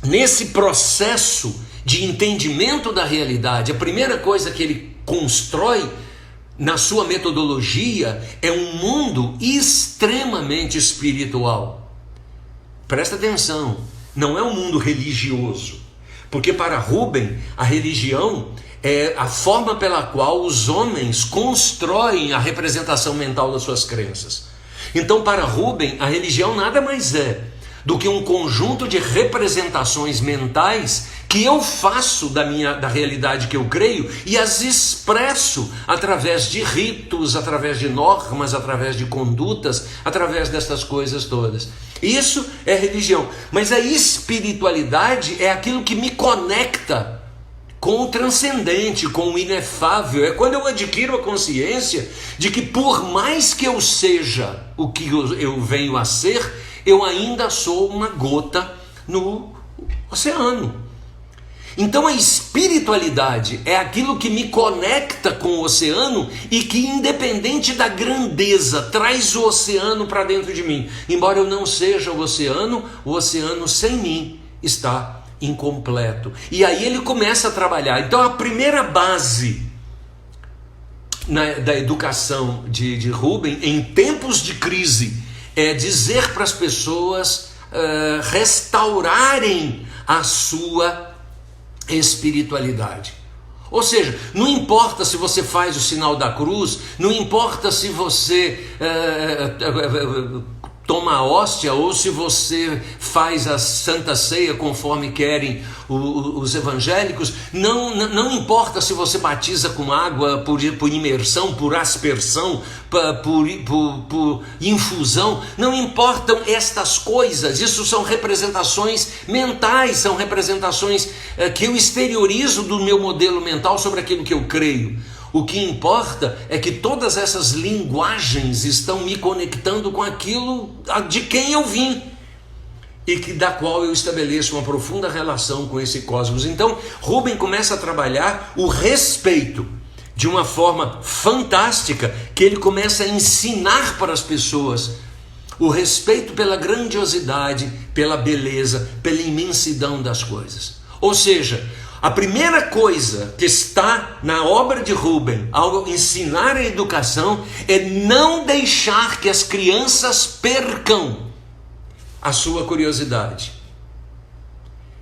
nesse processo de entendimento da realidade, a primeira coisa que ele constrói na sua metodologia é um mundo extremamente espiritual. Presta atenção. Não é um mundo religioso, porque para Rubem a religião é a forma pela qual os homens constroem a representação mental das suas crenças. Então para Rubem a religião nada mais é do que um conjunto de representações mentais que eu faço da realidade que eu creio e as expresso através de ritos, através de normas, através de condutas, através dessas coisas todas. Isso é religião, mas a espiritualidade é aquilo que me conecta com o transcendente, com o inefável. É quando eu adquiro a consciência de que por mais que eu seja o que eu venho a ser, eu ainda sou uma gota no oceano. Então a espiritualidade é aquilo que me conecta com o oceano e que, independente da grandeza, traz o oceano para dentro de mim. Embora eu não seja o oceano sem mim está incompleto. E aí ele começa a trabalhar. Então a primeira base da educação de Rubem, em tempos de crise, é dizer para as pessoas restaurarem a sua espiritualidade. Ou seja, não importa se você faz o sinal da cruz, não importa se você toma a hóstia ou se você faz a Santa Ceia conforme querem os evangélicos, não importa se você batiza com água por imersão, por aspersão, por infusão, não importam estas coisas. Isso são representações mentais, são representações que eu exteriorizo do meu modelo mental sobre aquilo que eu creio. O que importa é que todas essas linguagens estão me conectando com aquilo de quem eu vim e da qual eu estabeleço uma profunda relação com esse cosmos. Então, Rubem começa a trabalhar o respeito de uma forma fantástica, que ele começa a ensinar para as pessoas o respeito pela grandiosidade, pela beleza, pela imensidão das coisas. Ou seja, a primeira coisa que está na obra de Rubem ao ensinar a educação é não deixar que as crianças percam a sua curiosidade.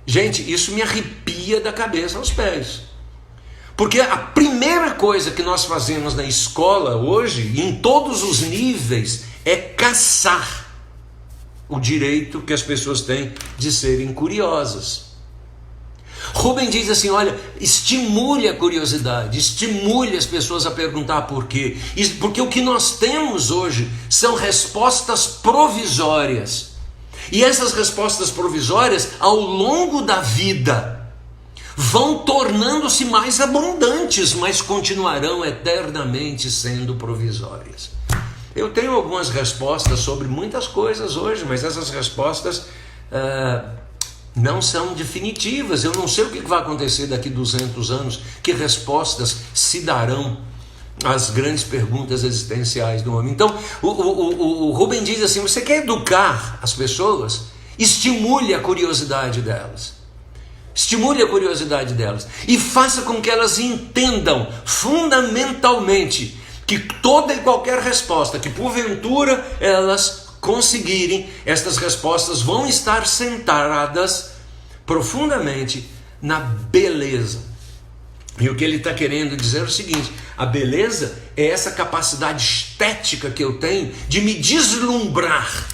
Gente, isso me arrepia da cabeça aos pés. Porque a primeira coisa que nós fazemos na escola hoje, em todos os níveis, é caçar o direito que as pessoas têm de serem curiosas. Rubem diz assim, olha, estimule a curiosidade, estimule as pessoas a perguntar por quê. Porque o que nós temos hoje são respostas provisórias. E essas respostas provisórias, ao longo da vida, vão tornando-se mais abundantes, mas continuarão eternamente sendo provisórias. Eu tenho algumas respostas sobre muitas coisas hoje, mas essas respostas não são definitivas. Eu não sei o que vai acontecer daqui 200 anos, que respostas se darão às grandes perguntas existenciais do homem. Então, o Rubem diz assim, você quer educar as pessoas? Estimule a curiosidade delas. Estimule a curiosidade delas e faça com que elas entendam fundamentalmente que toda e qualquer resposta que porventura elas conseguirem, estas respostas vão estar centradas profundamente na beleza. E o que ele está querendo dizer é o seguinte: a beleza é essa capacidade estética que eu tenho de me deslumbrar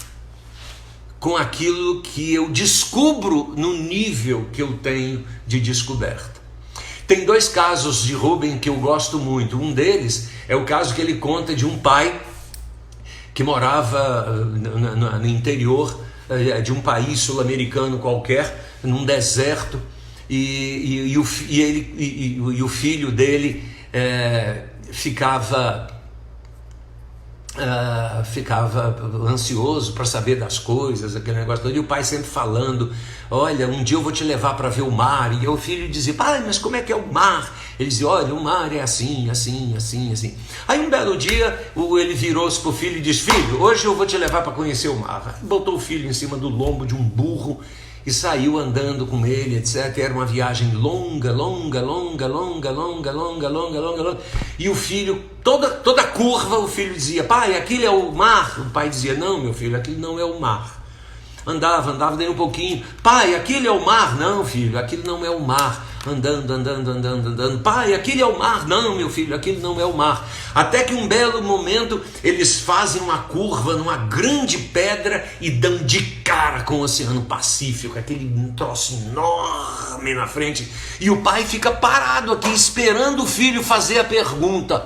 com aquilo que eu descubro no nível que eu tenho de descoberta. Tem dois casos de Rubem que eu gosto muito. Um deles é o caso que ele conta de um pai que morava no interior de um país sul-americano qualquer, num deserto, e o filho dele ficava ansioso para saber das coisas, aquele negócio todo, e o pai sempre falando, olha, um dia eu vou te levar para ver o mar. E o filho dizia, pai, mas como é que é o mar? Ele dizia, olha, o mar é assim, assim, assim, assim. Aí um belo dia ele virou-se para o filho e disse, filho, hoje eu vou te levar para conhecer o mar. Aí botou o filho em cima do lombo de um burro e saiu andando com ele, etc. Era uma viagem longa, longa, longa, longa, longa, longa, longa, longa, longa. E o filho, toda curva, o filho dizia, pai, aquilo é o mar. O pai dizia, não, meu filho, aquilo não é o mar. Andava daí um pouquinho, pai, aquilo é o mar. Não, filho, aquilo não é o mar. Andando. Pai, aquilo é o mar. Não, meu filho, aquilo não é o mar. Até que um belo momento eles fazem uma curva numa grande pedra e dão de cara com o Oceano Pacífico, aquele troço enorme na frente. E o pai fica parado aqui esperando o filho fazer a pergunta.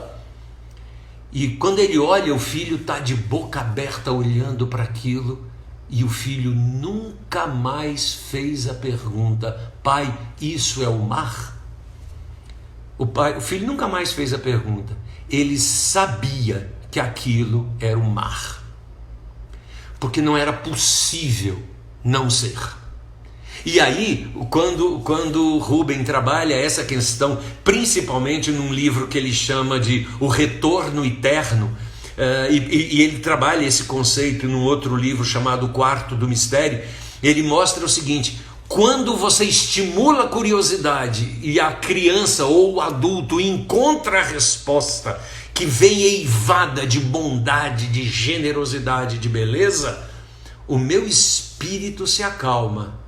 E quando ele olha, o filho está de boca aberta olhando para aquilo. E o filho nunca mais fez a pergunta, pai, isso é o mar? O filho nunca mais fez a pergunta. Ele sabia que aquilo era o mar, porque não era possível não ser. E aí, quando Rubem trabalha essa questão, principalmente num livro que ele chama de O Retorno Eterno, e ele trabalha esse conceito num outro livro chamado O Quarto do Mistério, ele mostra o seguinte: Quando você estimula a curiosidade e a criança ou o adulto encontra a resposta que vem eivada de bondade, de generosidade, de beleza, o meu espírito se acalma,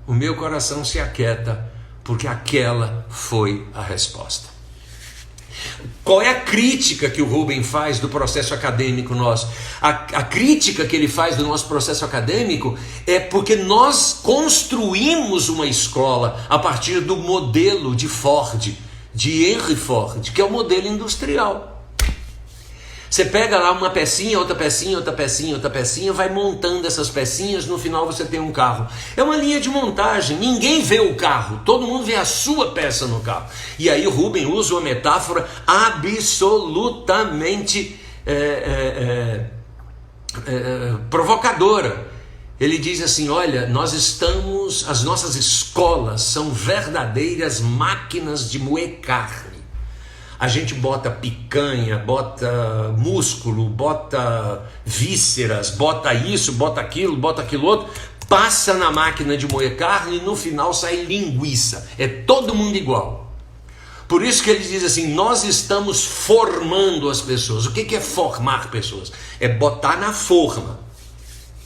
o meu coração se aquieta, porque aquela foi a resposta. Qual é a crítica que o Rubem faz do processo acadêmico nosso? A crítica que ele faz do nosso processo acadêmico é porque nós construímos uma escola a partir do modelo de Ford, de Henry Ford, que é o modelo industrial. Você pega lá uma pecinha, outra pecinha, outra pecinha, outra pecinha, vai montando essas pecinhas, no final você tem um carro. É uma linha de montagem, ninguém vê o carro, todo mundo vê a sua peça no carro. E aí o Rubem usa uma metáfora absolutamente provocadora. Ele diz assim, olha, as nossas escolas são verdadeiras máquinas de moer carne. A gente bota picanha, bota músculo, bota vísceras, bota isso, bota aquilo outro, passa na máquina de moer carne e no final sai linguiça. É todo mundo igual. Por isso que ele diz assim, nós estamos formando as pessoas. O que é formar pessoas? É botar na forma.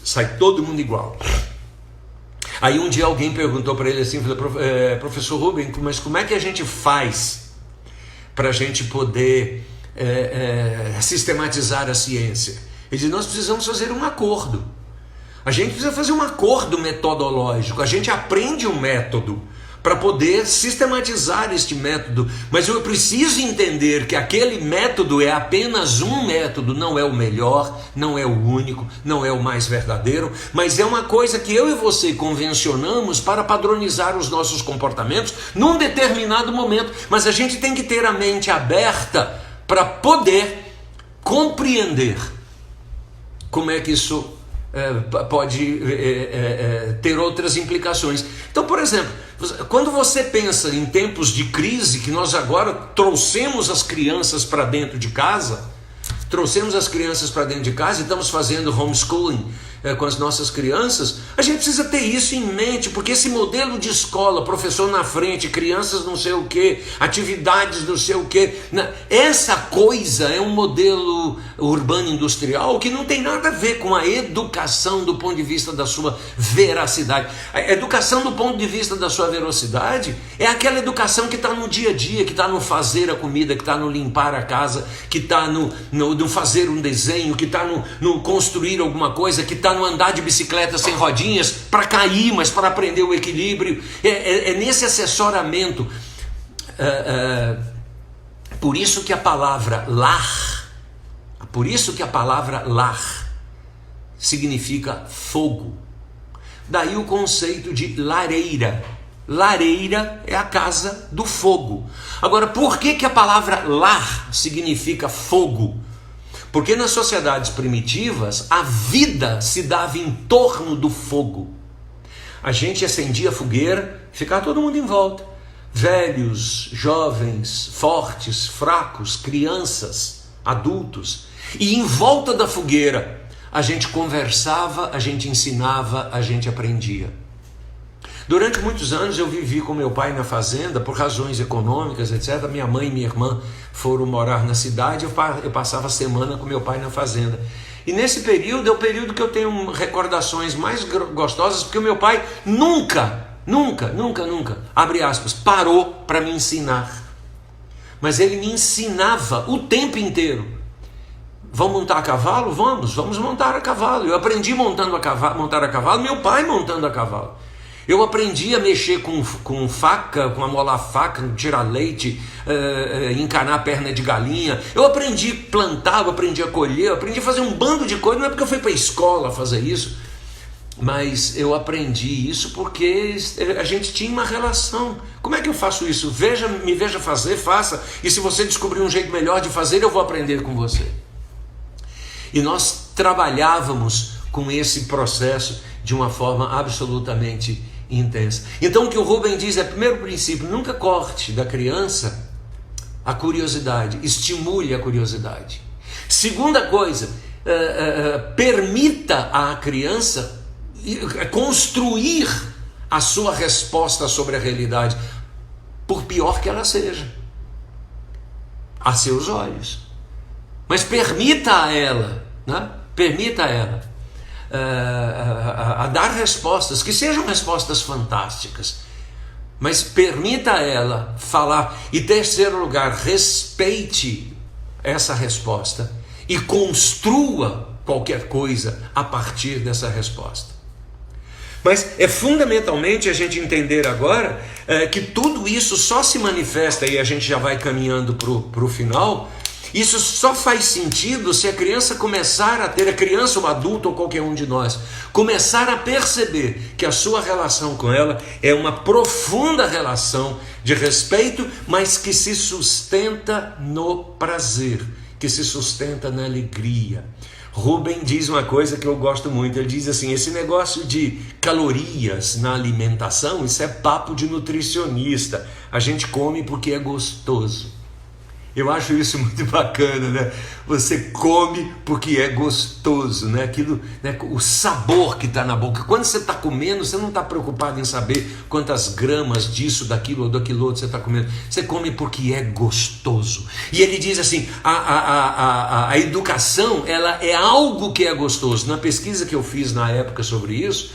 Sai todo mundo igual. Aí um dia alguém perguntou para ele assim, professor Rubem, mas como é que a gente faz para a gente poder sistematizar a ciência? Ele diz, nós precisamos fazer um acordo. A gente precisa fazer um acordo metodológico. A gente aprende um método para poder sistematizar este método. Mas eu preciso entender que aquele método é apenas um método, não é o melhor, não é o único, não é o mais verdadeiro, mas é uma coisa que eu e você convencionamos para padronizar os nossos comportamentos num determinado momento. Mas a gente tem que ter a mente aberta para poder compreender como é que isso pode ter outras implicações. Então, por exemplo, quando você pensa em tempos de crise, que nós agora trouxemos as crianças para dentro de casa, e estamos fazendo homeschooling com as nossas crianças, a gente precisa ter isso em mente, porque esse modelo de escola, professor na frente, crianças não sei o que, atividades não sei o que, essa coisa é um modelo urbano industrial que não tem nada a ver com a educação do ponto de vista da sua veracidade. A educação do ponto de vista da sua velocidade é aquela educação que está no dia a dia, que está no fazer a comida, que está no limpar a casa, que está no fazer um desenho, que está no construir alguma coisa, que está no andar de bicicleta sem rodinhas para cair, mas para aprender o equilíbrio. É nesse assessoramento. Por isso que a palavra lar significa fogo. Daí o conceito de lareira. Lareira é a casa do fogo. Agora, por que a palavra lar significa fogo? Porque nas sociedades primitivas, a vida se dava em torno do fogo. A gente acendia a fogueira, ficava todo mundo em volta. Velhos, jovens, fortes, fracos, crianças, adultos. E em volta da fogueira, a gente conversava, a gente ensinava, a gente aprendia. Durante muitos anos eu vivi com meu pai na fazenda, por razões econômicas, etc. Minha mãe e minha irmã foram morar na cidade, eu passava a semana com meu pai na fazenda. E nesse período é o período que eu tenho recordações mais gostosas, porque o meu pai nunca, abre aspas, parou para me ensinar. Mas ele me ensinava o tempo inteiro. Vamos montar a cavalo? Vamos montar a cavalo. Eu aprendi montar a cavalo, meu pai montando a cavalo. Eu aprendi a mexer com faca, com amolar faca, tirar leite, encanar a perna de galinha. Eu aprendi a plantar, eu aprendi a colher, eu aprendi a fazer um bando de coisas. Não é porque eu fui para a escola fazer isso, mas eu aprendi isso porque a gente tinha uma relação. Como é que eu faço isso? Me veja fazer, faça. E se você descobrir um jeito melhor de fazer, eu vou aprender com você. E nós trabalhávamos com esse processo de uma forma absolutamente intensa. Então o que o Rubem diz é, primeiro princípio, nunca corte da criança a curiosidade, estimule a curiosidade. Segunda coisa, permita à criança construir a sua resposta sobre a realidade, por pior que ela seja, a seus olhos. Mas permita a ela, né? Permita a ela a dar respostas, que sejam respostas fantásticas, mas permita a ela falar. E terceiro lugar, respeite essa resposta e construa qualquer coisa a partir dessa resposta. Mas é fundamentalmente a gente entender agora que tudo isso só se manifesta, e a gente já vai caminhando para o final. Isso só faz sentido se a criança começar a ter, a criança, o adulto ou qualquer um de nós, começar a perceber que a sua relação com ela é uma profunda relação de respeito, mas que se sustenta no prazer, que se sustenta na alegria. Rubem diz uma coisa que eu gosto muito, ele diz assim: esse negócio de calorias na alimentação, isso é papo de nutricionista, a gente come porque é gostoso. Eu acho isso muito bacana, né? Você come porque é gostoso, né? Aquilo, né? O sabor que está na boca. Quando você está comendo, você não está preocupado em saber quantas gramas disso, daquilo ou daquilo outro você está comendo. Você come porque é gostoso. E ele diz assim: a educação, ela é algo que é gostoso. Na pesquisa que eu fiz na época sobre isso,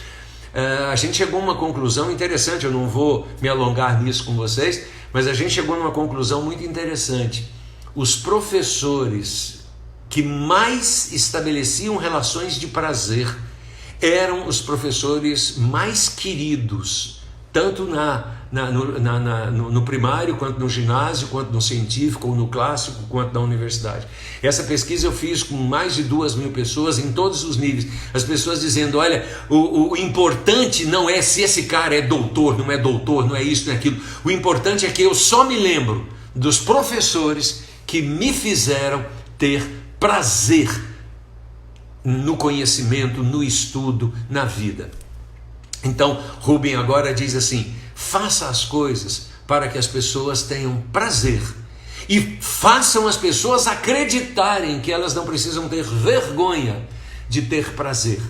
a gente chegou a uma conclusão interessante. Eu não vou me alongar nisso com vocês, mas a gente chegou a uma conclusão muito interessante. Os professores que mais estabeleciam relações de prazer eram os professores mais queridos, tanto no primário, quanto no ginásio, quanto no científico, ou no clássico, quanto na universidade. Essa pesquisa eu fiz com mais de 2.000 pessoas em todos os níveis. As pessoas dizendo: olha, o importante não é se esse cara é doutor, não é isso, não é aquilo. O importante é que eu só me lembro dos professores que me fizeram ter prazer no conhecimento, no estudo, na vida. Então, Rubem agora diz assim: faça as coisas para que as pessoas tenham prazer e façam as pessoas acreditarem que elas não precisam ter vergonha de ter prazer.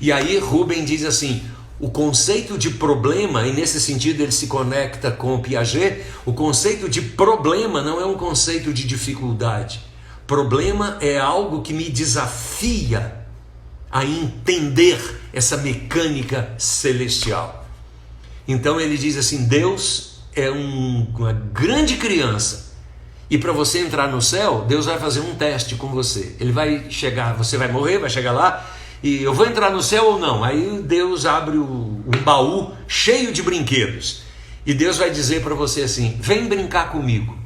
E aí Rubem diz assim: o conceito de problema, e nesse sentido ele se conecta com o Piaget, o conceito de problema não é um conceito de dificuldade. Problema é algo que me desafia a entender essa mecânica celestial. Então ele diz assim: Deus é uma grande criança, e para você entrar no céu, Deus vai fazer um teste com você. Ele vai chegar, você vai morrer, vai chegar lá, e eu vou entrar no céu ou não? Aí Deus abre um baú cheio de brinquedos, e Deus vai dizer para você assim: vem brincar comigo.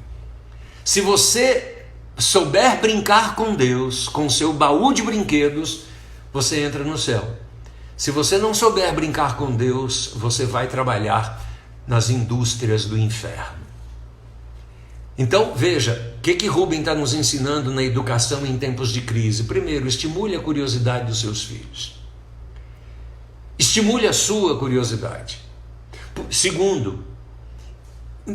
Se você souber brincar com Deus, com seu baú de brinquedos, você entra no céu. Se você não souber brincar com Deus, você vai trabalhar nas indústrias do inferno. Então, veja, o que Rubem está nos ensinando na educação em tempos de crise? Primeiro, estimule a curiosidade dos seus filhos. Estimule a sua curiosidade. Segundo,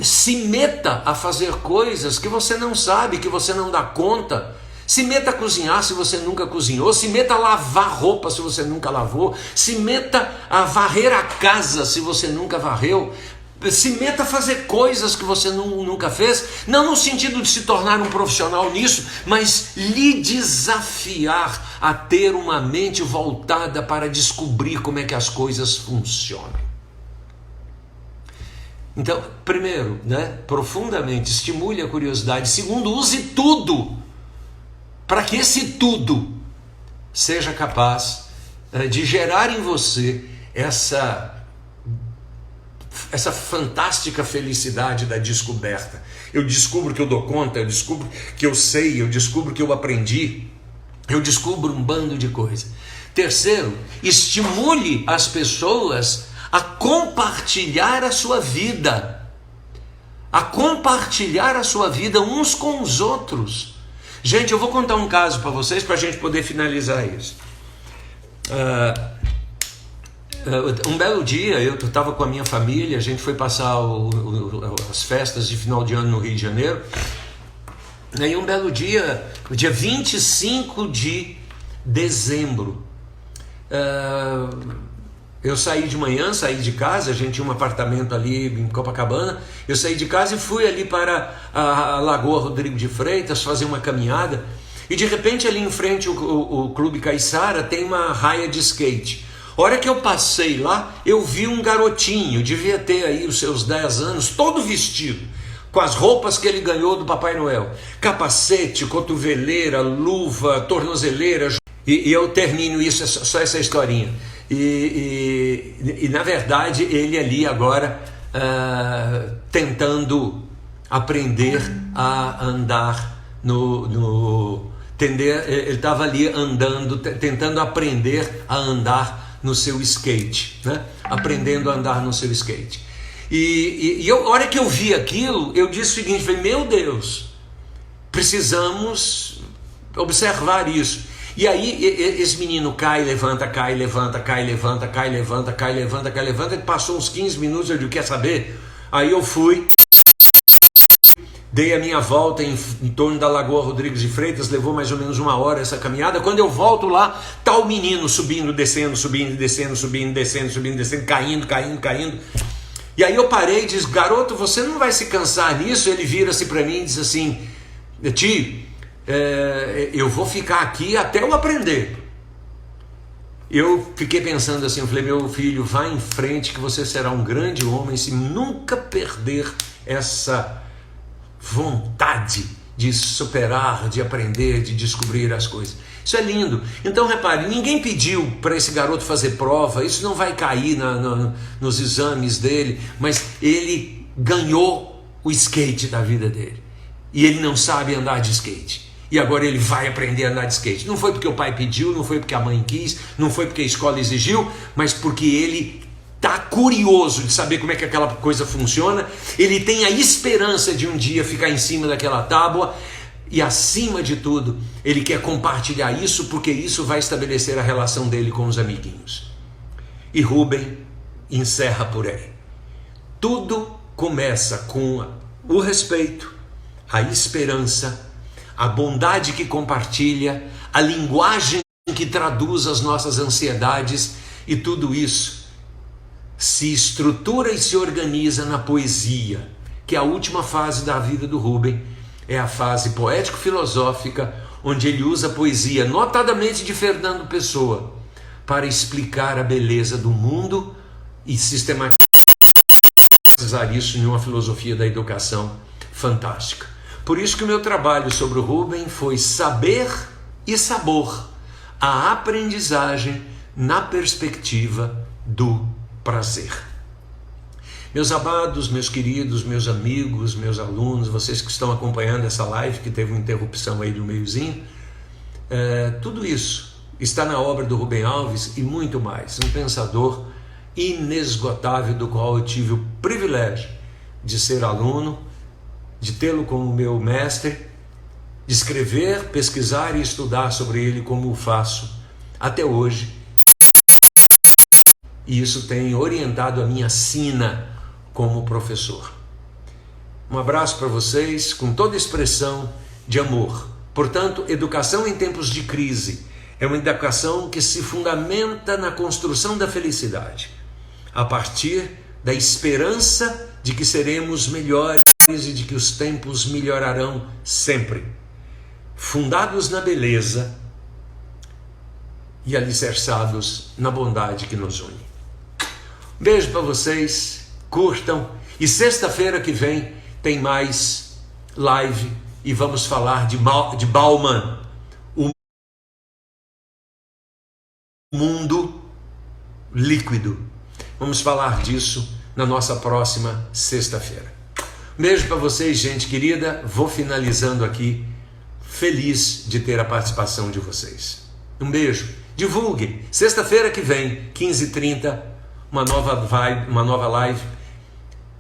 se meta a fazer coisas que você não sabe, que você não dá conta. Se meta a cozinhar se você nunca cozinhou, se meta a lavar roupa se você nunca lavou, se meta a varrer a casa se você nunca varreu, se meta a fazer coisas que você nunca fez, não no sentido de se tornar um profissional nisso, mas lhe desafiar a ter uma mente voltada para descobrir como é que as coisas funcionam. Então, primeiro, profundamente estimule a curiosidade. Segundo, use tudo para que esse tudo seja capaz de gerar em você essa fantástica felicidade da descoberta. Eu descubro que eu dou conta, eu descubro que eu sei, eu descubro que eu aprendi, eu descubro um bando de coisas. Terceiro, estimule as pessoas a compartilhar a sua vida, uns com os outros. Gente, eu vou contar um caso para vocês, para a gente poder finalizar isso. Um belo dia, eu estava com a minha família, a gente foi passar as festas de final de ano no Rio de Janeiro. Aí um belo dia, o dia 25 de dezembro, Eu saí de manhã, saí de casa, a gente tinha um apartamento ali em Copacabana, eu saí de casa e fui ali para a Lagoa Rodrigo de Freitas fazer uma caminhada, e de repente ali em frente o Clube Caiçara tem uma raia de skate. A hora que eu passei lá, eu vi um garotinho, devia ter aí os seus 10 anos, todo vestido, com as roupas que ele ganhou do Papai Noel, capacete, cotoveleira, luva, tornozeleira, e eu termino isso, só essa historinha. E na verdade ele ali agora tentando aprender a andar ele estava ali andando, tentando aprender a andar no seu skate, né? Aprendendo a andar no seu skate. A hora que eu vi aquilo, eu disse o seguinte, falei, meu Deus, precisamos observar isso. E aí esse menino cai, levanta, cai, levanta, cai, levanta, cai, levanta, cai, levanta, cai, levanta. Ele passou uns 15 minutos, eu digo, quer saber? Aí eu fui, dei a minha volta em torno da Lagoa Rodrigues de Freitas, levou mais ou menos 1 hora essa caminhada. Quando eu volto lá, tá o menino subindo, descendo, subindo, descendo, subindo, descendo, subindo, descendo, caindo, caindo, caindo. E aí eu parei e disse, garoto, você não vai se cansar nisso? Ele vira-se para mim e diz assim, tio, eu vou ficar aqui até eu aprender. Eu fiquei pensando assim, eu falei, meu filho, vá em frente que você será um grande homem se nunca perder essa vontade de superar, de aprender, de descobrir as coisas. Isso é lindo. Então repare, ninguém pediu para esse garoto fazer prova, isso não vai cair nos exames dele, mas ele ganhou o skate da vida dele. E ele não sabe andar de skate. E agora ele vai aprender a andar de skate. Não foi porque o pai pediu, não foi porque a mãe quis, não foi porque a escola exigiu, mas porque ele está curioso de saber como é que aquela coisa funciona. Ele tem a esperança de um dia ficar em cima daquela tábua. E acima de tudo, ele quer compartilhar isso, porque isso vai estabelecer a relação dele com os amiguinhos. E Rubem encerra por aí. Tudo começa com o respeito, a esperança, a bondade que compartilha, a linguagem que traduz as nossas ansiedades, e tudo isso se estrutura e se organiza na poesia, que é a última fase da vida do Rubem. É a fase poético-filosófica, onde ele usa a poesia, notadamente de Fernando Pessoa, para explicar a beleza do mundo e sistematizar isso em uma filosofia da educação fantástica. Por isso que o meu trabalho sobre o Rubem foi saber e sabor, a aprendizagem na perspectiva do prazer. Meus amados, meus queridos, meus amigos, meus alunos, vocês que estão acompanhando essa live, que teve uma interrupção aí no meiozinho, tudo isso está na obra do Rubem Alves e muito mais. Um pensador inesgotável, do qual eu tive o privilégio de ser aluno, de tê-lo como meu mestre, de escrever, pesquisar e estudar sobre ele como o faço até hoje. E isso tem orientado a minha sina como professor. Um abraço para vocês, com toda expressão de amor. Portanto, educação em tempos de crise é uma educação que se fundamenta na construção da felicidade, a partir da esperança de que seremos melhores e de que os tempos melhorarão sempre, fundados na beleza e alicerçados na bondade que nos une. Beijo para vocês. Curtam, e sexta-feira que vem tem mais live e vamos falar de Bauman, o mundo líquido. Vamos falar disso na nossa próxima sexta-feira. Beijo para vocês, gente querida. Vou finalizando aqui, feliz de ter a participação de vocês. Um beijo. Divulguem. Sexta-feira que vem, 15h30, uma nova live